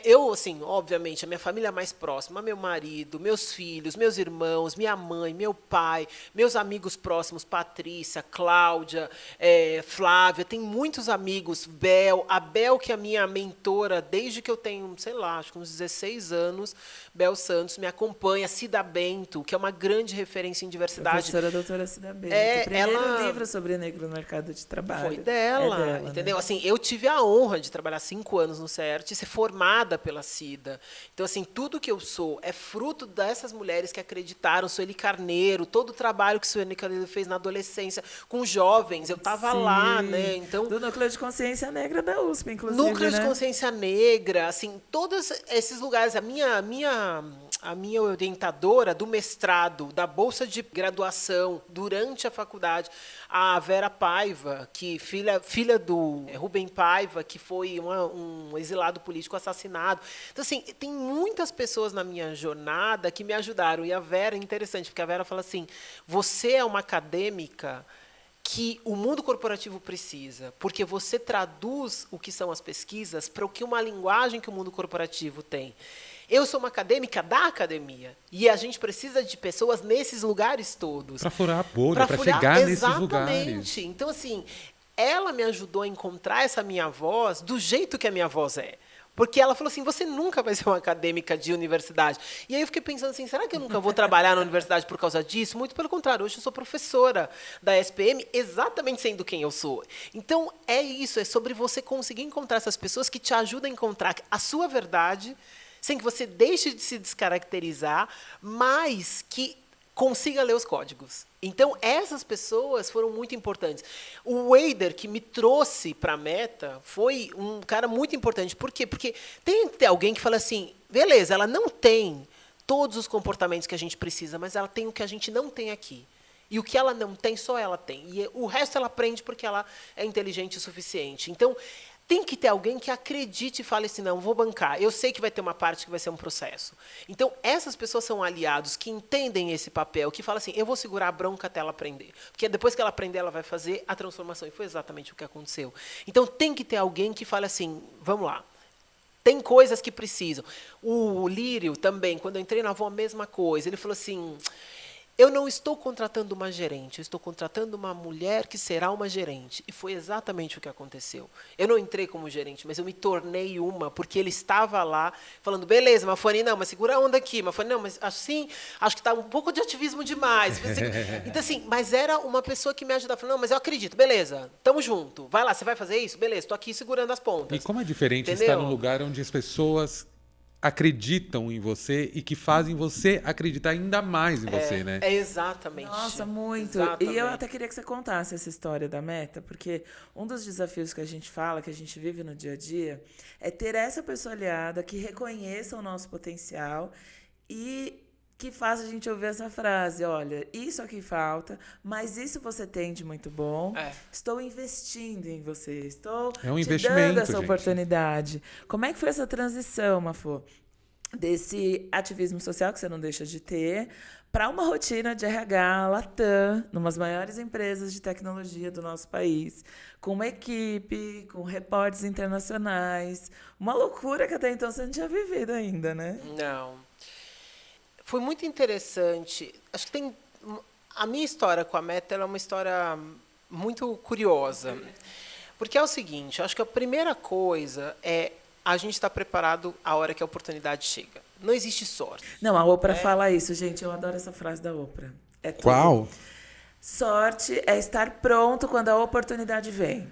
eu, assim, obviamente, a minha família mais próxima, meu marido, meus filhos, meus irmãos, minha mãe, meu pai, meus amigos próximos, Patrícia, Cláudia, Flávia, tem muitos amigos, a Bel, que é a minha mentora desde que eu tenho, sei lá, acho que uns 16 anos, Bel Santos me acompanha, Cida Bento, que é uma grande referência em diversidade. Professora doutora Cida Bento. O primeiro livro sobre negro no mercado de trabalho. Foi dela, entendeu? Né? Assim, eu tive a honra de trabalhar 5 anos no CERT e ser formada pela Cida. Então, assim, tudo que eu sou é fruto dessas mulheres que acreditaram. Sueli Carneiro, todo o trabalho que Sueli Carneiro fez na adolescência com jovens, eu estava lá, né? Então, do Núcleo de Consciência Negra da USP, inclusive. Núcleo de Consciência Negra, assim, todos esses lugares. A minha orientadora do mestrado, da bolsa de graduação, durante a faculdade, a Vera Paiva, que filha do Rubem Paiva, que foi um exilado político assassinado. Então, assim, tem muitas pessoas na minha jornada que me ajudaram. E a Vera é interessante, porque a Vera fala assim, você é uma acadêmica que o mundo corporativo precisa, porque você traduz o que são as pesquisas para uma linguagem que o mundo corporativo tem. Eu sou uma acadêmica da academia, e a gente precisa de pessoas nesses lugares todos. Para furar a bolha, para chegar nesses lugares. Exatamente. Então, assim, ela me ajudou a encontrar essa minha voz do jeito que a minha voz é. Porque ela falou assim, você nunca vai ser uma acadêmica de universidade. E aí eu fiquei pensando assim, será que eu nunca vou trabalhar na universidade por causa disso? Muito pelo contrário, hoje eu sou professora da SPM, exatamente sendo quem eu sou. Então, é isso, é sobre você conseguir encontrar essas pessoas que te ajudam a encontrar a sua verdade, sem que você deixe de se descaracterizar, mas que consiga ler os códigos. Então, essas pessoas foram muito importantes. O Weider, que me trouxe para a Meta, foi um cara muito importante. Por quê? Porque tem que ter alguém que fala assim, beleza, ela não tem todos os comportamentos que a gente precisa, mas ela tem o que a gente não tem aqui. E o que ela não tem, só ela tem. E o resto ela aprende porque ela é inteligente o suficiente. Então, tem que ter alguém que acredite e fale assim, não, vou bancar. Eu sei que vai ter uma parte que vai ser um processo. Então, essas pessoas são aliados que entendem esse papel, que falam assim, eu vou segurar a bronca até ela aprender. Porque depois que ela aprender, ela vai fazer a transformação. E foi exatamente o que aconteceu. Então, tem que ter alguém que fale assim, vamos lá. Tem coisas que precisam. O Lírio também, quando eu entrei na Avon, a mesma coisa. Ele falou assim, eu não estou contratando uma gerente, eu estou contratando uma mulher que será uma gerente. E foi exatamente o que aconteceu. Eu não entrei como gerente, mas eu me tornei uma, porque ele estava lá falando, beleza, Mafone, não, mas segura a onda aqui. Mafone, não, mas assim, acho que está um pouco de ativismo demais. Então, assim, mas era uma pessoa que me ajudava. Falando, não, mas eu acredito, beleza, tamo junto. Vai lá, você vai fazer isso? Beleza, estou aqui segurando as pontas. E como é diferente Entendeu? estar num lugar onde as pessoas acreditam em você e que fazem você acreditar ainda mais em você, né? É exatamente. Nossa, muito. Exatamente. E eu até queria que você contasse essa história da Meta, porque um dos desafios que a gente fala, que a gente vive no dia a dia, é ter essa pessoa aliada que reconheça o nosso potencial e que faça a gente ouvir essa frase, olha, isso aqui falta, mas isso você tem de muito bom. Estou investindo em você, estou é um te investimento, dando essa gente. oportunidade. Como é que foi essa transição, Mafô? desse ativismo social que você não deixa de ter, para uma rotina de RH Latam, numas maiores empresas de tecnologia do nosso país, com uma equipe, com reportes internacionais. Uma loucura que até então você não tinha vivido ainda, né? Não. Foi muito interessante. Acho que tem... A minha história com a Meta ela é uma história muito curiosa. Porque é o seguinte, eu acho que a primeira coisa é a gente estar preparado a hora que a oportunidade chega. Não existe sorte. Não, a Oprah fala isso, gente. Eu adoro essa frase da Oprah. É tudo. Qual? Sorte é estar pronto quando a oportunidade vem.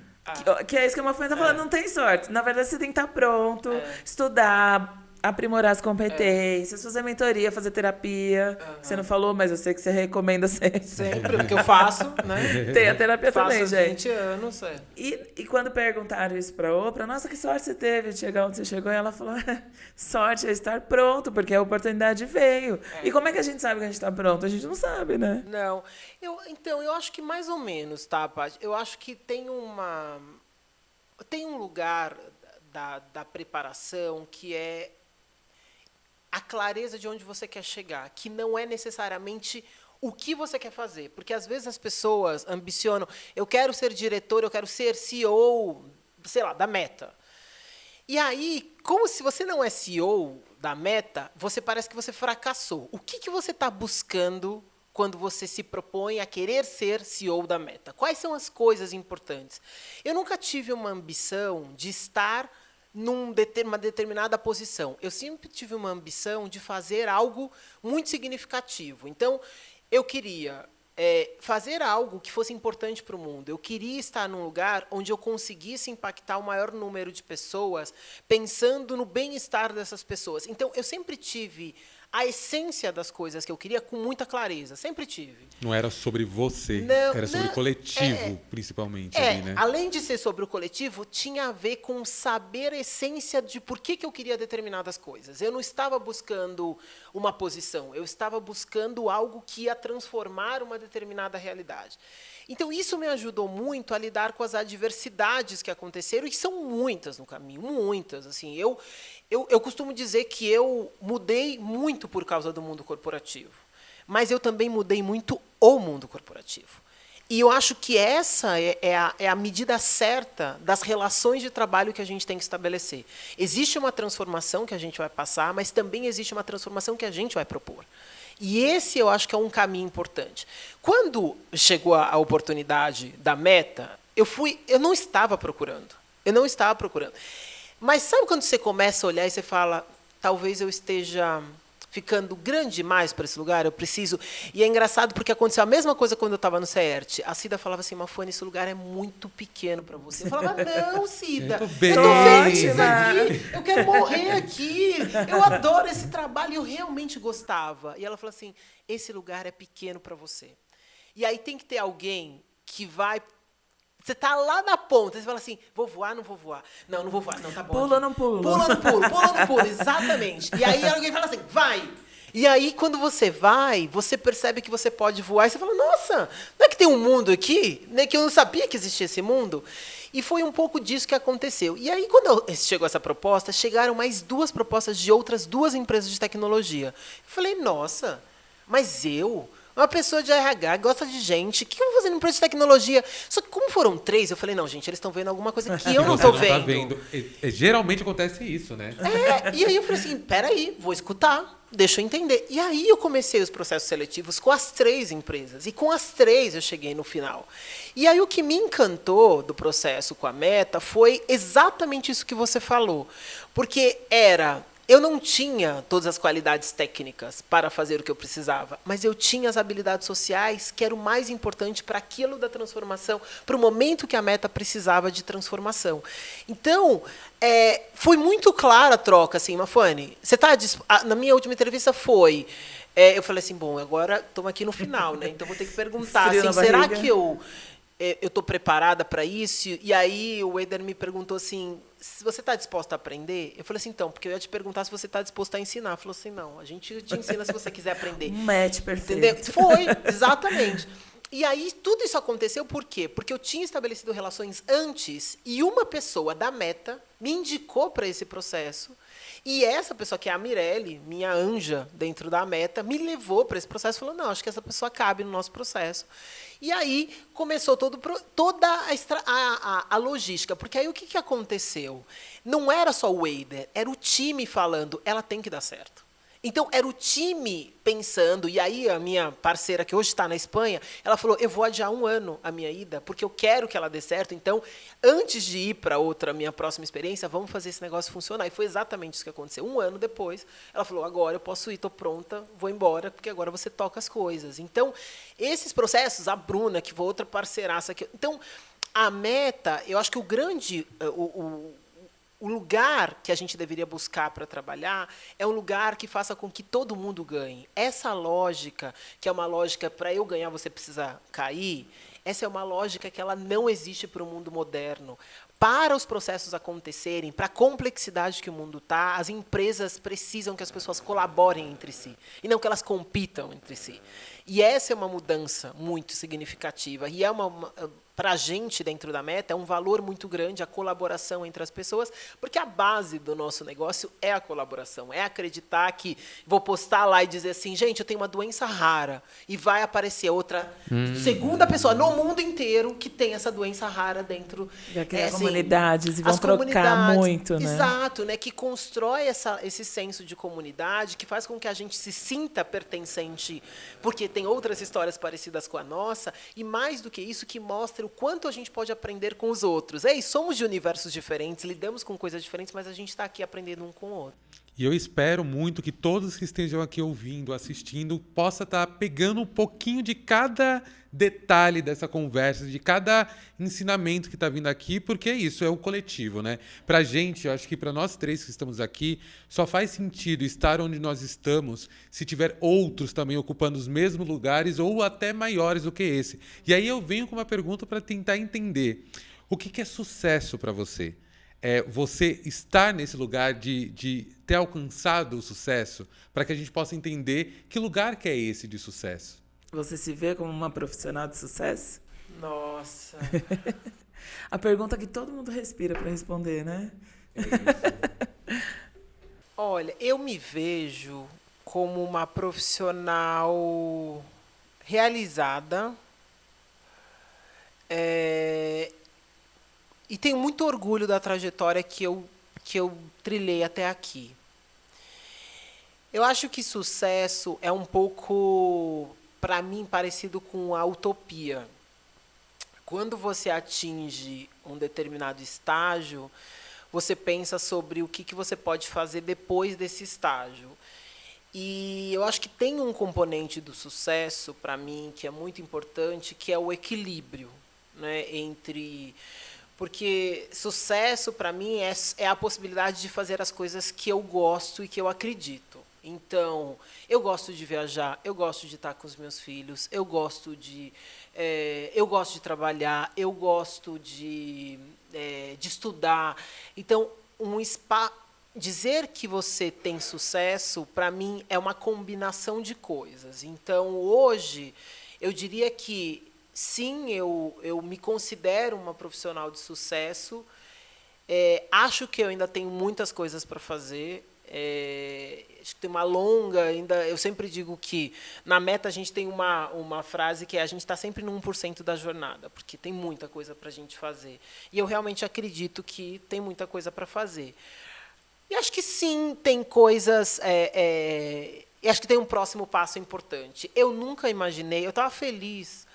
Que é isso que a Mafalda está falando, não tem sorte. Na verdade, você tem que estar pronto, estudar, aprimorar as competências, fazer mentoria, fazer terapia. Você não falou, mas eu sei que você recomenda sempre. Sempre, porque eu faço, né? Tem a terapia também, Faço gente. 20 anos, E quando perguntaram isso para a Oprah, nossa, que sorte você teve de chegar onde você chegou, e ela falou, sorte é estar pronto, porque a oportunidade veio. E como é que a gente sabe que a gente está pronto? A gente não sabe, né? Não. Então, eu acho que mais ou menos, tá, Paty? Eu acho que tem um lugar da preparação que é a clareza de onde você quer chegar, que não é necessariamente o que você quer fazer. Porque, às vezes, as pessoas ambicionam, eu quero ser diretor, eu quero ser CEO, sei lá, da Meta. E aí, como se você não é CEO da Meta, você parece que você fracassou. O que você está buscando quando você se propõe a querer ser CEO da Meta? Quais são as coisas importantes? Eu nunca tive uma ambição de estar numa determinada posição. Eu sempre tive uma ambição de fazer algo muito significativo. Então, eu queria fazer algo que fosse importante para o mundo. Eu queria estar num lugar onde eu conseguisse impactar o maior número de pessoas, pensando no bem-estar dessas pessoas. Então, eu sempre tive a essência das coisas que eu queria com muita clareza. Sempre tive. Não era sobre você, era sobre o coletivo, principalmente. Ali, né? Além de ser sobre o coletivo, tinha a ver com saber a essência de por que eu queria determinadas coisas. Eu não estava buscando uma posição, eu estava buscando algo que ia transformar uma determinada realidade. Então, isso me ajudou muito a lidar com as adversidades que aconteceram, e são muitas no caminho, muitas. Assim, eu costumo dizer que eu mudei muito por causa do mundo corporativo, mas eu também mudei muito o mundo corporativo. E eu acho que essa é a medida certa das relações de trabalho que a gente tem que estabelecer. Existe uma transformação que a gente vai passar, mas também existe uma transformação que a gente vai propor. E esse eu acho que é um caminho importante. Quando chegou a oportunidade da Meta, eu não estava procurando. Eu não estava procurando. Mas sabe quando você começa a olhar e você fala, talvez eu esteja ficando grande demais para esse lugar, eu preciso... E é engraçado porque aconteceu a mesma coisa quando eu estava no CERT. A Cida falava assim, Mafone, esse lugar é muito pequeno para você. Eu falava, não, Cida, eu estou feliz aqui, eu quero morrer aqui, eu adoro esse trabalho, e eu realmente gostava. E ela falou assim, esse lugar é pequeno para você. E aí tem que ter alguém que vai... Você está lá na ponta, você fala assim, vou voar, não vou voar. Não, não vou voar. Não, tá bom. Pula, não pulo. Pula, não pulo, pula, não pulo, exatamente. E aí alguém fala assim, vai. E aí, quando você vai, você percebe que você pode voar, e você fala, nossa, não é que tem um mundo aqui? Né, que eu não sabia que existia esse mundo? E foi um pouco disso que aconteceu. E aí, quando chegou essa proposta, chegaram mais 2 propostas de outras 2 empresas de tecnologia. Eu falei, nossa, mas uma pessoa de RH, gosta de gente, o que eu vou fazer numa empresa de tecnologia? Só que como foram 3, eu falei, não, gente, eles estão vendo alguma coisa que eu não estou vendo. Tá vendo. Geralmente acontece isso, né? E aí eu falei assim, peraí, vou escutar, deixa eu entender. E aí eu comecei os processos seletivos com as 3 empresas, e com as 3 eu cheguei no final. E aí o que me encantou do processo com a Meta foi exatamente isso que você falou, porque eu não tinha todas as qualidades técnicas para fazer o que eu precisava, mas eu tinha as habilidades sociais, que era o mais importante para aquilo da transformação, para o momento que a Meta precisava de transformação. Então, foi muito clara a troca, assim, Mafone, você tá na minha última entrevista eu falei assim, bom, agora estamos aqui no final, né? Então vou ter que perguntar, assim, será que eu estou preparada para isso? E aí o Eder me perguntou assim, se você está disposta a aprender? Eu falei assim, então, porque eu ia te perguntar se você está disposta a ensinar. Ele falou assim, não, a gente te ensina se você quiser aprender. Um match perfeito. Entendeu? Foi, exatamente. E aí tudo isso aconteceu por quê? Porque eu tinha estabelecido relações antes, e uma pessoa da Meta me indicou para esse processo. E essa pessoa, que é a Mirelle, minha anja dentro da Meta, me levou para esse processo e falou, não, acho que essa pessoa cabe no nosso processo. E aí começou toda a logística, porque aí o que aconteceu? Não era só o Eider, era o time falando, ela tem que dar certo. Então, era o time pensando, e aí a minha parceira, que hoje está na Espanha, ela falou, eu vou adiar 1 ano a minha ida, porque eu quero que ela dê certo, então, antes de ir para minha próxima experiência, vamos fazer esse negócio funcionar. E foi exatamente isso que aconteceu. 1 ano depois, ela falou, agora eu posso ir, estou pronta, vou embora, porque agora você toca as coisas. Então, esses processos, a Bruna, que foi outra parceiraça aqui. Então, a Meta, eu acho que o grande... O lugar que a gente deveria buscar para trabalhar é um lugar que faça com que todo mundo ganhe. Essa lógica, que é uma lógica para eu ganhar, você precisa cair, essa é uma lógica que ela não existe para o mundo moderno. Para os processos acontecerem, para a complexidade que o mundo está, as empresas precisam que as pessoas colaborem entre si, e não que elas compitam entre si. E essa é uma mudança muito significativa. E é para a gente, dentro da Meta, é um valor muito grande a colaboração entre as pessoas, porque a base do nosso negócio é a colaboração, é acreditar que vou postar lá e dizer assim, gente, eu tenho uma doença rara, e vai aparecer outra segunda pessoa no mundo inteiro que tem essa doença rara dentro. Já criar comunidades e vão trocar muito, né? Exato, né? Que constrói esse senso de comunidade, que faz com que a gente se sinta pertencente, porque tem outras histórias parecidas com a nossa, e mais do que isso, que mostra o quanto a gente pode aprender com os outros. Somos de universos diferentes, lidamos com coisas diferentes, mas a gente está aqui aprendendo um com o outro. E eu espero muito que todos que estejam aqui ouvindo, assistindo, possa estar pegando um pouquinho de cada detalhe dessa conversa, de cada ensinamento que está vindo aqui, porque isso é o coletivo, né? Para a gente, eu acho que para nós 3 que estamos aqui, só faz sentido estar onde nós estamos se tiver outros também ocupando os mesmos lugares ou até maiores do que esse. E aí eu venho com uma pergunta para tentar entender. O que é sucesso para você? Você estar nesse lugar de ter alcançado o sucesso, para que a gente possa entender que lugar que é esse de sucesso. Você se vê como uma profissional de sucesso? Nossa! A pergunta que todo mundo respira para responder, né? É isso. Olha, eu me vejo como uma profissional realizada, e tenho muito orgulho da trajetória que eu trilhei até aqui. Eu acho que sucesso é um pouco, para mim, parecido com a utopia. Quando você atinge um determinado estágio, você pensa sobre o que você pode fazer depois desse estágio. E eu acho que tem um componente do sucesso, para mim, que é muito importante, que é o equilíbrio, né, porque sucesso, para mim, é a possibilidade de fazer as coisas que eu gosto e que eu acredito. Então, eu gosto de viajar, eu gosto de estar com os meus filhos, eu gosto de trabalhar, eu gosto de estudar. Então, dizer que você tem sucesso, para mim, é uma combinação de coisas. Então, hoje, eu diria que, sim, eu me considero uma profissional de sucesso. Acho que eu ainda tenho muitas coisas para fazer. Acho que tem uma longa ainda. Eu sempre digo que na Meta a gente tem uma frase que é: a gente está sempre no 1% da jornada, porque tem muita coisa para a gente fazer. E eu realmente acredito que tem muita coisa para fazer. E acho que sim, tem coisas. E acho que tem um próximo passo importante. Eu nunca imaginei. Eu estava feliz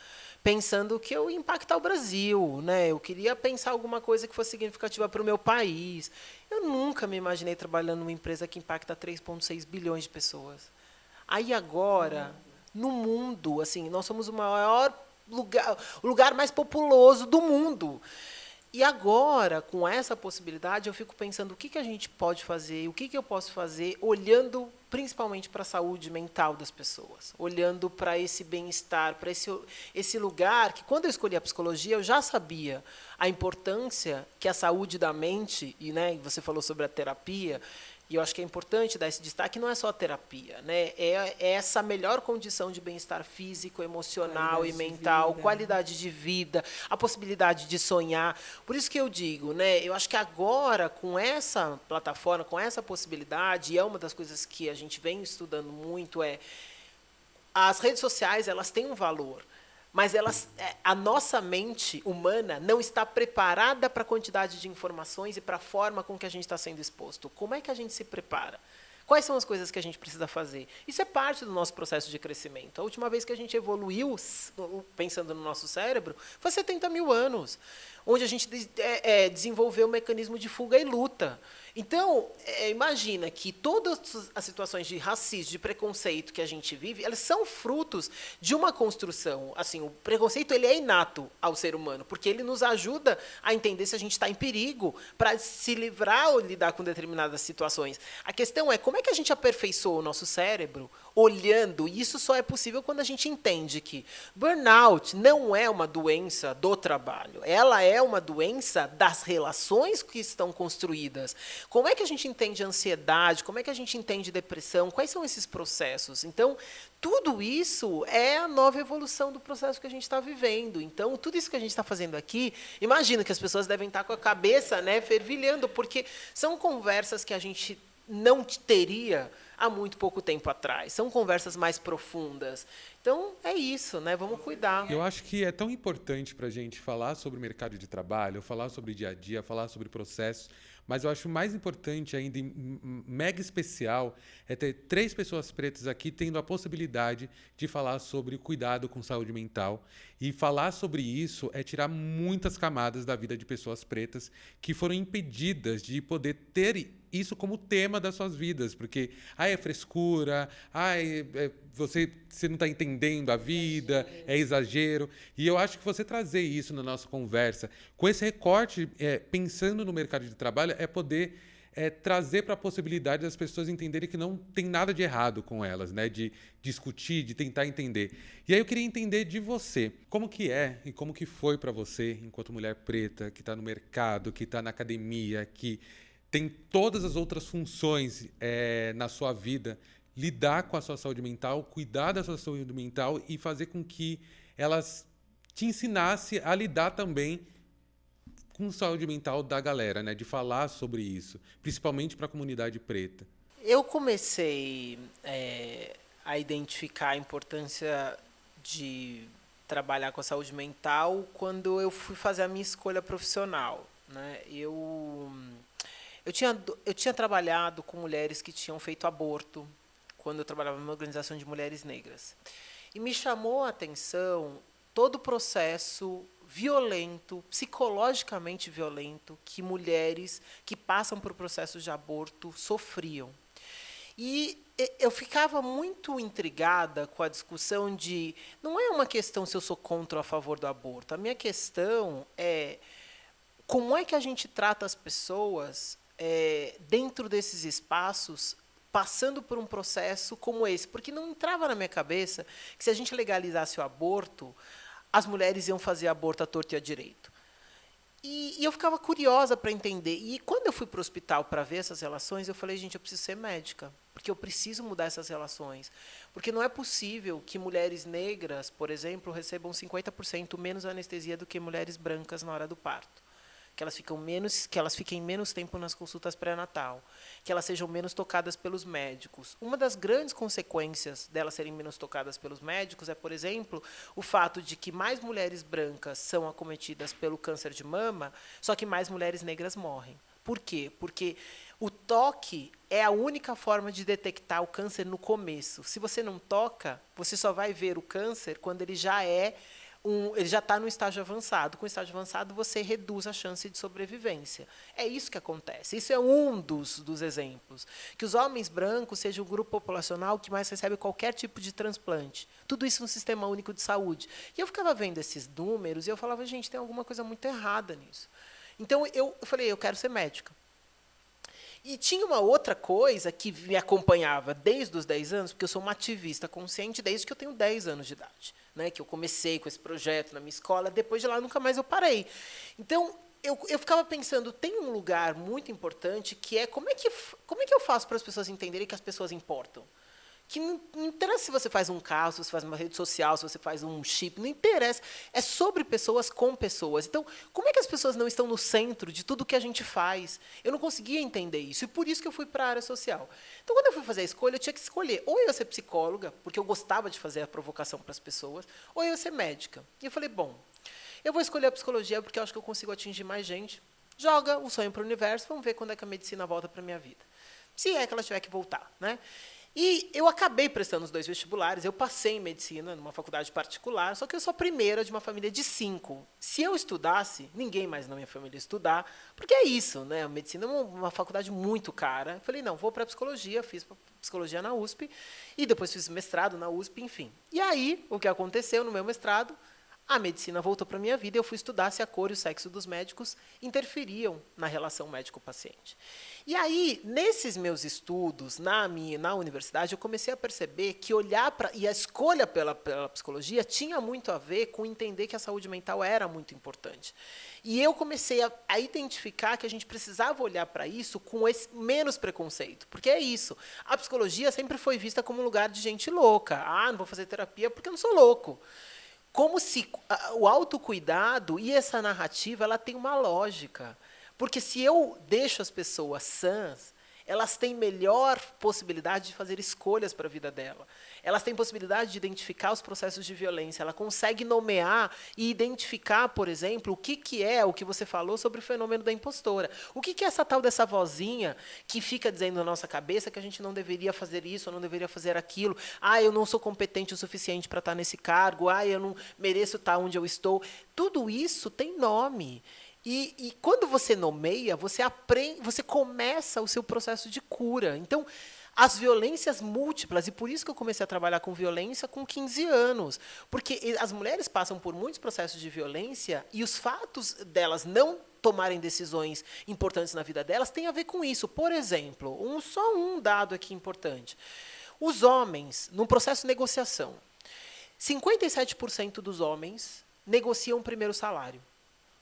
pensando que eu ia impactar o Brasil, né? Eu queria pensar alguma coisa que fosse significativa para o meu país. Eu nunca me imaginei trabalhando numa empresa que impacta 3,6 bilhões de pessoas. Aí agora, no mundo, assim, nós somos o lugar mais populoso do mundo. E agora, com essa possibilidade, eu fico pensando o que a gente pode fazer, o que eu posso fazer, olhando principalmente para a saúde mental das pessoas, olhando para esse bem-estar, para esse lugar que, quando eu escolhi a psicologia, eu já sabia a importância que a saúde da mente, e né, você falou sobre a terapia, E eu acho que é importante dar esse destaque, não é só a terapia, né? É essa melhor condição de bem-estar físico, emocional Qualidade e de mental, vida. qualidade de vida, a possibilidade de sonhar. Por isso que eu digo, né? Eu acho que agora, com essa plataforma, com essa possibilidade, e é uma das coisas que a gente vem estudando muito, as redes sociais, elas têm um valor, mas a nossa mente humana não está preparada para a quantidade de informações e para a forma com que a gente está sendo exposto. Como é que a gente se prepara? Quais são as coisas que a gente precisa fazer? Isso é parte do nosso processo de crescimento. A última vez que a gente evoluiu, pensando no nosso cérebro, foi 70 mil anos, onde a gente desenvolveu o mecanismo de fuga e luta. Então, imagina que todas as situações de racismo, de preconceito que a gente vive, elas são frutos de uma construção. Assim, o preconceito ele é inato ao ser humano, porque ele nos ajuda a entender se a gente está em perigo para se livrar ou lidar com determinadas situações. A questão é como é que a gente aperfeiçoa o nosso cérebro olhando, e isso só é possível quando a gente entende que burnout não é uma doença do trabalho, ela é uma doença das relações que estão construídas. Como é que a gente entende ansiedade? Como é que a gente entende depressão? Quais são esses processos? Então, tudo isso é a nova evolução do processo que a gente está vivendo. Então, tudo isso que a gente está fazendo aqui, imagino que as pessoas devem estar com a cabeça, né, fervilhando, porque são conversas que a gente não teria há muito pouco tempo atrás. São conversas mais profundas. Então, é isso, né? Vamos cuidar. Eu acho que é tão importante para a gente falar sobre o mercado de trabalho, falar sobre dia a dia, falar sobre processos, mas eu acho mais importante ainda, mega especial, é ter 3 pessoas pretas aqui tendo a possibilidade de falar sobre cuidado com saúde mental. E falar sobre isso é tirar muitas camadas da vida de pessoas pretas que foram impedidas de poder ter isso como tema das suas vidas, porque é frescura, você não está entendendo a vida, é exagero. E eu acho que você trazer isso na nossa conversa, com esse recorte, pensando no mercado de trabalho, é poder trazer para a possibilidade das pessoas entenderem que não tem nada de errado com elas, né? De discutir, de tentar entender. E aí eu queria entender de você, como que é e como que foi para você, enquanto mulher preta, que está no mercado, que está na academia, que tem todas as outras funções na sua vida, lidar com a sua saúde mental, cuidar da sua saúde mental e fazer com que elas te ensinasse a lidar também com saúde mental da galera, né? De falar sobre isso, principalmente para a comunidade preta. Eu comecei a identificar a importância de trabalhar com a saúde mental quando eu fui fazer a minha escolha profissional, né? Eu tinha trabalhado com mulheres que tinham feito aborto quando eu trabalhava numa organização de mulheres negras. E me chamou a atenção todo o processo violento, psicologicamente violento, que mulheres que passam por processos de aborto sofriam. E eu ficava muito intrigada com a discussão de... Não é uma questão se eu sou contra ou a favor do aborto. A minha questão é como é que a gente trata as pessoas dentro desses espaços, passando por um processo como esse. Porque não entrava na minha cabeça que se a gente legalizasse o aborto, as mulheres iam fazer aborto à torto e à direito. E eu ficava curiosa para entender. E quando eu fui para o hospital para ver essas relações, eu falei, gente, eu preciso ser médica, porque eu preciso mudar essas relações. Porque não é possível que mulheres negras, por exemplo, recebam 50% menos anestesia do que mulheres brancas na hora do parto. Que elas fiquem menos tempo nas consultas pré-natal, que elas sejam menos tocadas pelos médicos. Uma das grandes consequências delas serem menos tocadas pelos médicos é, por exemplo, o fato de que mais mulheres brancas são acometidas pelo câncer de mama, só que mais mulheres negras morrem. Por quê? Porque o toque é a única forma de detectar o câncer no começo. Se você não toca, você só vai ver o câncer quando ele já está no estágio avançado. Com o estágio avançado, você reduz a chance de sobrevivência. É isso que acontece. Isso é um dos exemplos. Que os homens brancos sejam o grupo populacional que mais recebe qualquer tipo de transplante. Tudo isso no Sistema Único de Saúde. E eu ficava vendo esses números e eu falava, gente, tem alguma coisa muito errada nisso. Então, eu falei, eu quero ser médica. E tinha uma outra coisa que me acompanhava desde os 10 anos, porque eu sou uma ativista consciente desde que eu tenho 10 anos de idade, né, que eu comecei com esse projeto na minha escola, depois de lá nunca mais eu parei. Então, eu ficava pensando, tem um lugar muito importante que é como é que eu faço para as pessoas entenderem que as pessoas importam? Que não interessa se você faz um carro, se você faz uma rede social, se você faz um chip, não interessa. É sobre pessoas com pessoas. Então, como é que as pessoas não estão no centro de tudo que a gente faz? Eu não conseguia entender isso, e por isso que eu fui para a área social. Então, quando eu fui fazer a escolha, eu tinha que escolher ou eu ia ser psicóloga, porque eu gostava de fazer a provocação para as pessoas, ou eu ia ser médica. E eu falei, bom, eu vou escolher a psicologia porque eu acho que eu consigo atingir mais gente. Joga o sonho para o universo, vamos ver quando é que a medicina volta para a minha vida. Se é que ela tiver que voltar, né? E eu acabei prestando os 2 vestibulares, eu passei em medicina, numa faculdade particular, só que eu sou a primeira de uma família de 5. Se eu estudasse, ninguém mais na minha família ia estudar, porque é isso, né? A medicina é uma faculdade muito cara. Eu falei, não, vou para a psicologia, fiz psicologia na USP, e depois fiz mestrado na USP, enfim. E aí, o que aconteceu no meu mestrado? A medicina voltou para a minha vida e eu fui estudar se a cor e o sexo dos médicos interferiam na relação médico-paciente. E aí, nesses meus estudos, na universidade, eu comecei a perceber que olhar para... E a escolha pela psicologia tinha muito a ver com entender que a saúde mental era muito importante. E eu comecei a identificar que a gente precisava olhar para isso com menos preconceito. Porque é isso. A psicologia sempre foi vista como um lugar de gente louca. Ah, não vou fazer terapia porque eu não sou louco. Como se o autocuidado e essa narrativa ela tem uma lógica. Porque se eu deixo as pessoas sãs, elas têm melhor possibilidade de fazer escolhas para a vida dela. Elas têm possibilidade de identificar os processos de violência. Ela consegue nomear e identificar, por exemplo, o que é o que você falou sobre o fenômeno da impostora. O que é essa tal dessa vozinha que fica dizendo na nossa cabeça que a gente não deveria fazer isso, ou não deveria fazer aquilo. Ah, eu não sou competente o suficiente para estar nesse cargo. Ah, eu não mereço estar onde eu estou. Tudo isso tem nome. E quando você nomeia, você aprende, você começa o seu processo de cura. Então, as violências múltiplas, e por isso que eu comecei a trabalhar com violência com 15 anos. Porque as mulheres passam por muitos processos de violência e os fatos delas não tomarem decisões importantes na vida delas têm a ver com isso. Por exemplo, só um dado aqui importante. Os homens, num processo de negociação, 57% dos homens negociam o primeiro salário.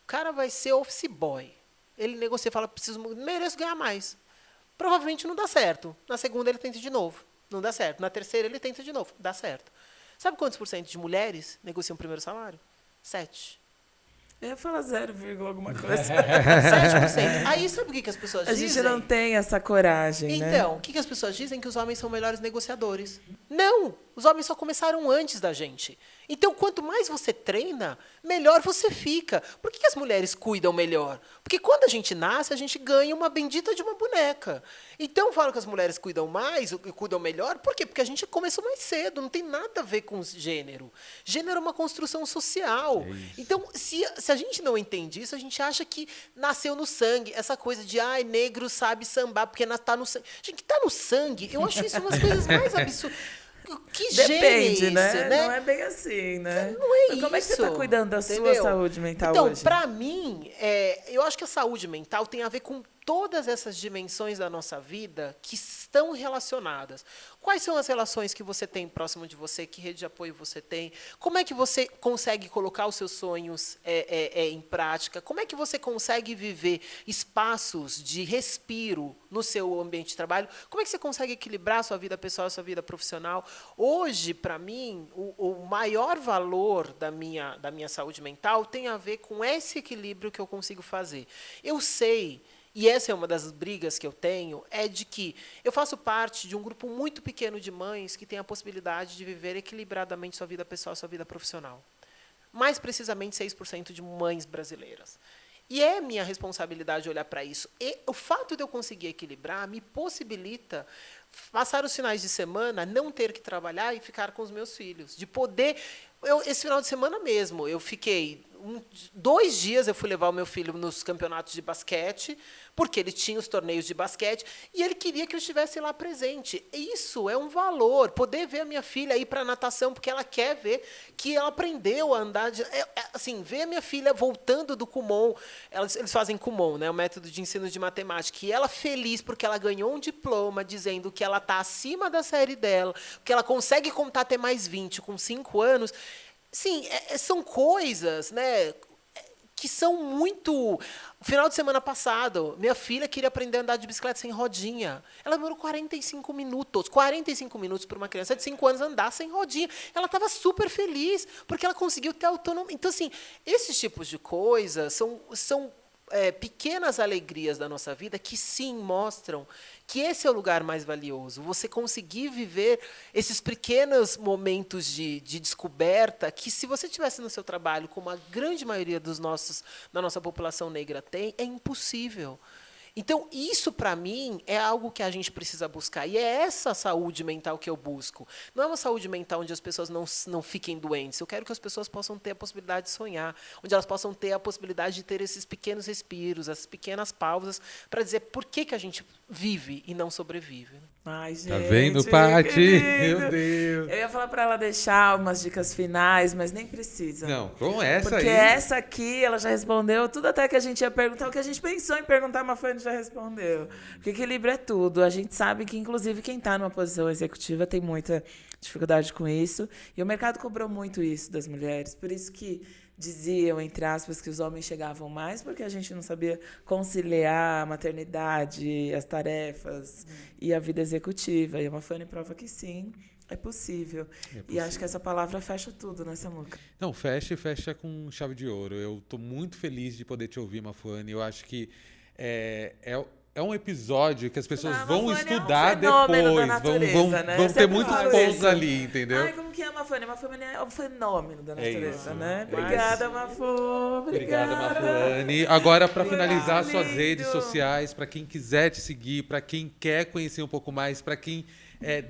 O cara vai ser office boy. Ele negocia e fala, mereço ganhar mais. Provavelmente não dá certo. Na segunda ele tenta de novo. Não dá certo. Na terceira ele tenta de novo. Dá certo. Sabe quantos por cento de mulheres negociam o primeiro salário? 7%. Eu ia falar 0, alguma coisa. 7%. Aí sabe o que as pessoas dizem? A gente não tem essa coragem, né? Então, o que as pessoas dizem? Que os homens são melhores negociadores. Não! Os homens só começaram antes da gente. Então, quanto mais você treina, melhor você fica. Por que as mulheres cuidam melhor? Porque quando a gente nasce, a gente ganha uma bendita de uma boneca. Então, eu falo que as mulheres cuidam mais, cuidam melhor, por quê? Porque a gente começou mais cedo, não tem nada a ver com gênero. Gênero é uma construção social. Então, se a gente não entende isso, a gente acha que nasceu no sangue. Essa coisa de, negro sabe sambar, porque está no sangue. Gente, que está no sangue, eu acho isso umas coisas mais absurdas. Que depende, gênio é esse, né? Não é bem assim, né? Não é isso. Como é que você está cuidando da entendeu? sua saúde mental então, hoje? Então, para mim, eu acho que a saúde mental tem a ver com todas essas dimensões da nossa vida que estão relacionadas. Quais são as relações que você tem próximo de você? Que rede de apoio você tem? Como é que você consegue colocar os seus sonhos em prática? Como é que você consegue viver espaços de respiro no seu ambiente de trabalho? Como é que você consegue equilibrar a sua vida pessoal e a sua vida profissional? Hoje, para mim, o maior valor da minha saúde mental tem a ver com esse equilíbrio que eu consigo fazer. Eu sei... E essa é uma das brigas que eu tenho, é de que eu faço parte de um grupo muito pequeno de mães que tem a possibilidade de viver equilibradamente sua vida pessoal e sua vida profissional. Mais precisamente 6% de mães brasileiras. E é minha responsabilidade olhar para isso. E o fato de eu conseguir equilibrar me possibilita passar os finais de semana, não ter que trabalhar e ficar com os meus filhos. De poder... esse final de semana mesmo, eu fiquei... 2 dias eu fui levar o meu filho nos campeonatos de basquete, porque ele tinha os torneios de basquete, e ele queria que eu estivesse lá presente. Isso é um valor, poder ver a minha filha ir para a natação, porque ela quer ver que ela aprendeu a andar... assim, ver a minha filha voltando do Kumon, eles fazem Kumon, né, o método de ensino de matemática, e ela feliz porque ela ganhou um diploma dizendo que ela está acima da série dela, que ela consegue contar até mais 20 com 5 anos... Sim, são coisas, né, que são muito... O final de semana passado, minha filha queria aprender a andar de bicicleta sem rodinha. Ela demorou 45 minutos. 45 minutos para uma criança de 5 anos andar sem rodinha. Ela estava super feliz, porque ela conseguiu ter autonomia. Então, assim, esses tipos de coisas são pequenas alegrias da nossa vida que, sim, mostram que esse é o lugar mais valioso. Você conseguir viver esses pequenos momentos de descoberta que, se você tivesse no seu trabalho, como a grande maioria da nossa população negra tem, é impossível. Então, isso, para mim, é algo que a gente precisa buscar. E é essa saúde mental que eu busco. Não é uma saúde mental onde as pessoas não fiquem doentes. Eu quero que as pessoas possam ter a possibilidade de sonhar, onde elas possam ter a possibilidade de ter esses pequenos respiros, essas pequenas pausas, para dizer por que a gente vive e não sobrevive. Ai, gente. Tá vendo, Paty? Meu Deus. Eu ia falar para ela deixar umas dicas finais, mas nem precisa. Não, com essa porque aí... essa aqui, ela já respondeu tudo até que a gente ia perguntar. O que a gente pensou em perguntar, mas Mafane já respondeu. Porque equilíbrio é tudo. A gente sabe que, inclusive, quem está numa posição executiva tem muita dificuldade com isso. E o mercado cobrou muito isso das mulheres. Por isso que diziam, entre aspas, que os homens chegavam mais, porque a gente não sabia conciliar a maternidade, as tarefas e a vida executiva. E a Mafane prova que sim, é possível. E acho que essa palavra fecha tudo, né, Samuca? Não, fecha com chave de ouro. Eu estou muito feliz de poder te ouvir, Mafane. Eu acho que é um episódio que as pessoas vão estudar depois. Vão ter muitos pontos ali, entendeu? Ai, como que é a Mafane? A Mafane é um fenômeno da natureza, né? Obrigada, Mafu. Obrigada, Mafane. Agora, para finalizar, suas redes sociais, para quem quiser te seguir, para quem quer conhecer um pouco mais, para quem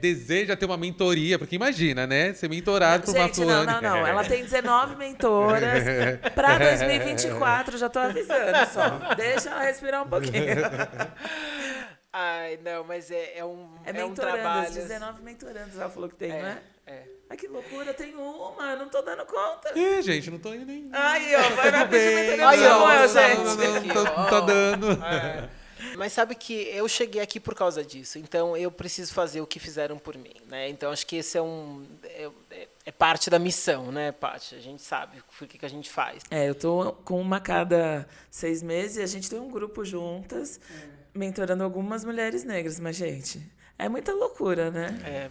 deseja ter uma mentoria, porque imagina, né? Ser mentorado por Mafane. Não. Ela tem 19 mentoras. Para 2024, já tô avisando só. Deixa ela respirar um pouquinho. Ai, não, mas é um trabalho. 19 mentorandas, ela falou que tem, não é? É. Ai, que loucura, tem uma, não tô dando conta. Gente, não tô indo nem... Aí, ó, vai pedir mentoria Aí, ó, gente. Não tô dando. Mas sabe que eu cheguei aqui por causa disso, então eu preciso fazer o que fizeram por mim, né? Então acho que esse é parte da missão, né, Paty? A gente sabe o que a gente faz. Eu tô com uma a cada 6 meses e a gente tem um grupo juntas, mentorando algumas mulheres negras, mas, gente, é muita loucura, né?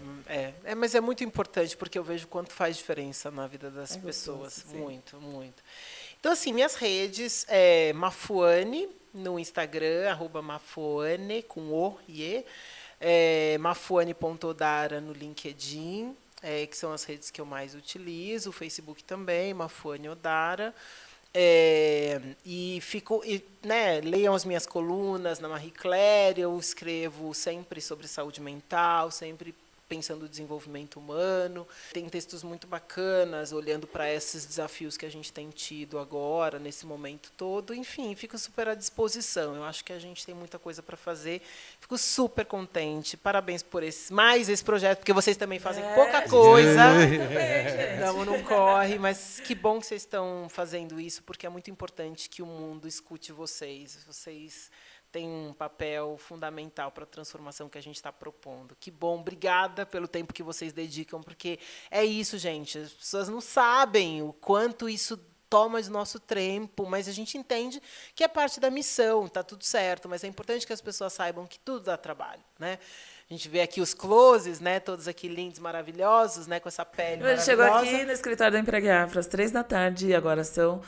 Mas é muito importante, porque eu vejo quanto faz diferença na vida das pessoas. Gostoso, muito, muito. Então, assim, minhas redes é Mafuane, no Instagram, @Mafuane, com O e E. Mafuane.odara no LinkedIn, que são as redes que eu mais utilizo. O Facebook também, Mafuane Odara. Leiam as minhas colunas na Marie Claire. Eu escrevo sempre sobre saúde mental, sempre pensando no desenvolvimento humano. Tem textos muito bacanas, olhando para esses desafios que a gente tem tido agora, nesse momento todo. Enfim, fico super à disposição. Eu acho que a gente tem muita coisa para fazer. Fico super contente. Parabéns por esse projeto, porque vocês também fazem pouca coisa. Estamos num corre, mas que bom que vocês estão fazendo isso, porque é muito importante que o mundo escute vocês. Vocês tem um papel fundamental para a transformação que a gente está propondo. Que bom, obrigada pelo tempo que vocês dedicam, porque é isso, gente. As pessoas não sabem o quanto isso toma de nosso tempo, mas a gente entende que é parte da missão, está tudo certo, mas é importante que as pessoas saibam que tudo dá trabalho, né? A gente vê aqui os closes, né? Todos aqui lindos, maravilhosos, né? Com essa pele maravilhosa. Chegou aqui no escritório da Emprego e Afro às 3h e agora são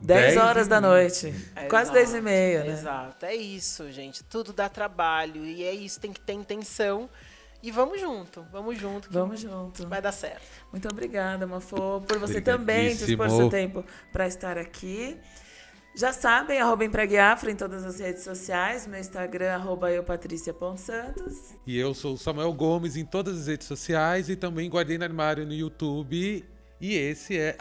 10 horas da noite. Quase 10h30, né? Exato. É isso, gente. Tudo dá trabalho. E é isso, tem que ter intenção. E vamos junto. Vamos junto. Vai dar certo. Muito obrigada, Mafô, por você também dispor seu tempo para estar aqui. Já sabem, @Emprego e Afro em todas as redes sociais. Meu Instagram, @eupatricia.santos. E eu sou o Samuel Gomes em todas as redes sociais. E também Guardei no Armário no YouTube. E esse e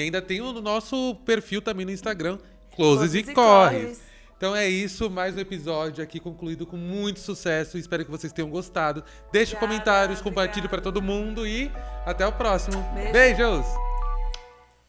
ainda tem o nosso perfil também no Instagram, Closes e Corres. Então é isso, mais um episódio aqui concluído com muito sucesso. Espero que vocês tenham gostado. Deixe comentários, compartilhe para todo mundo e até o próximo. Beijos!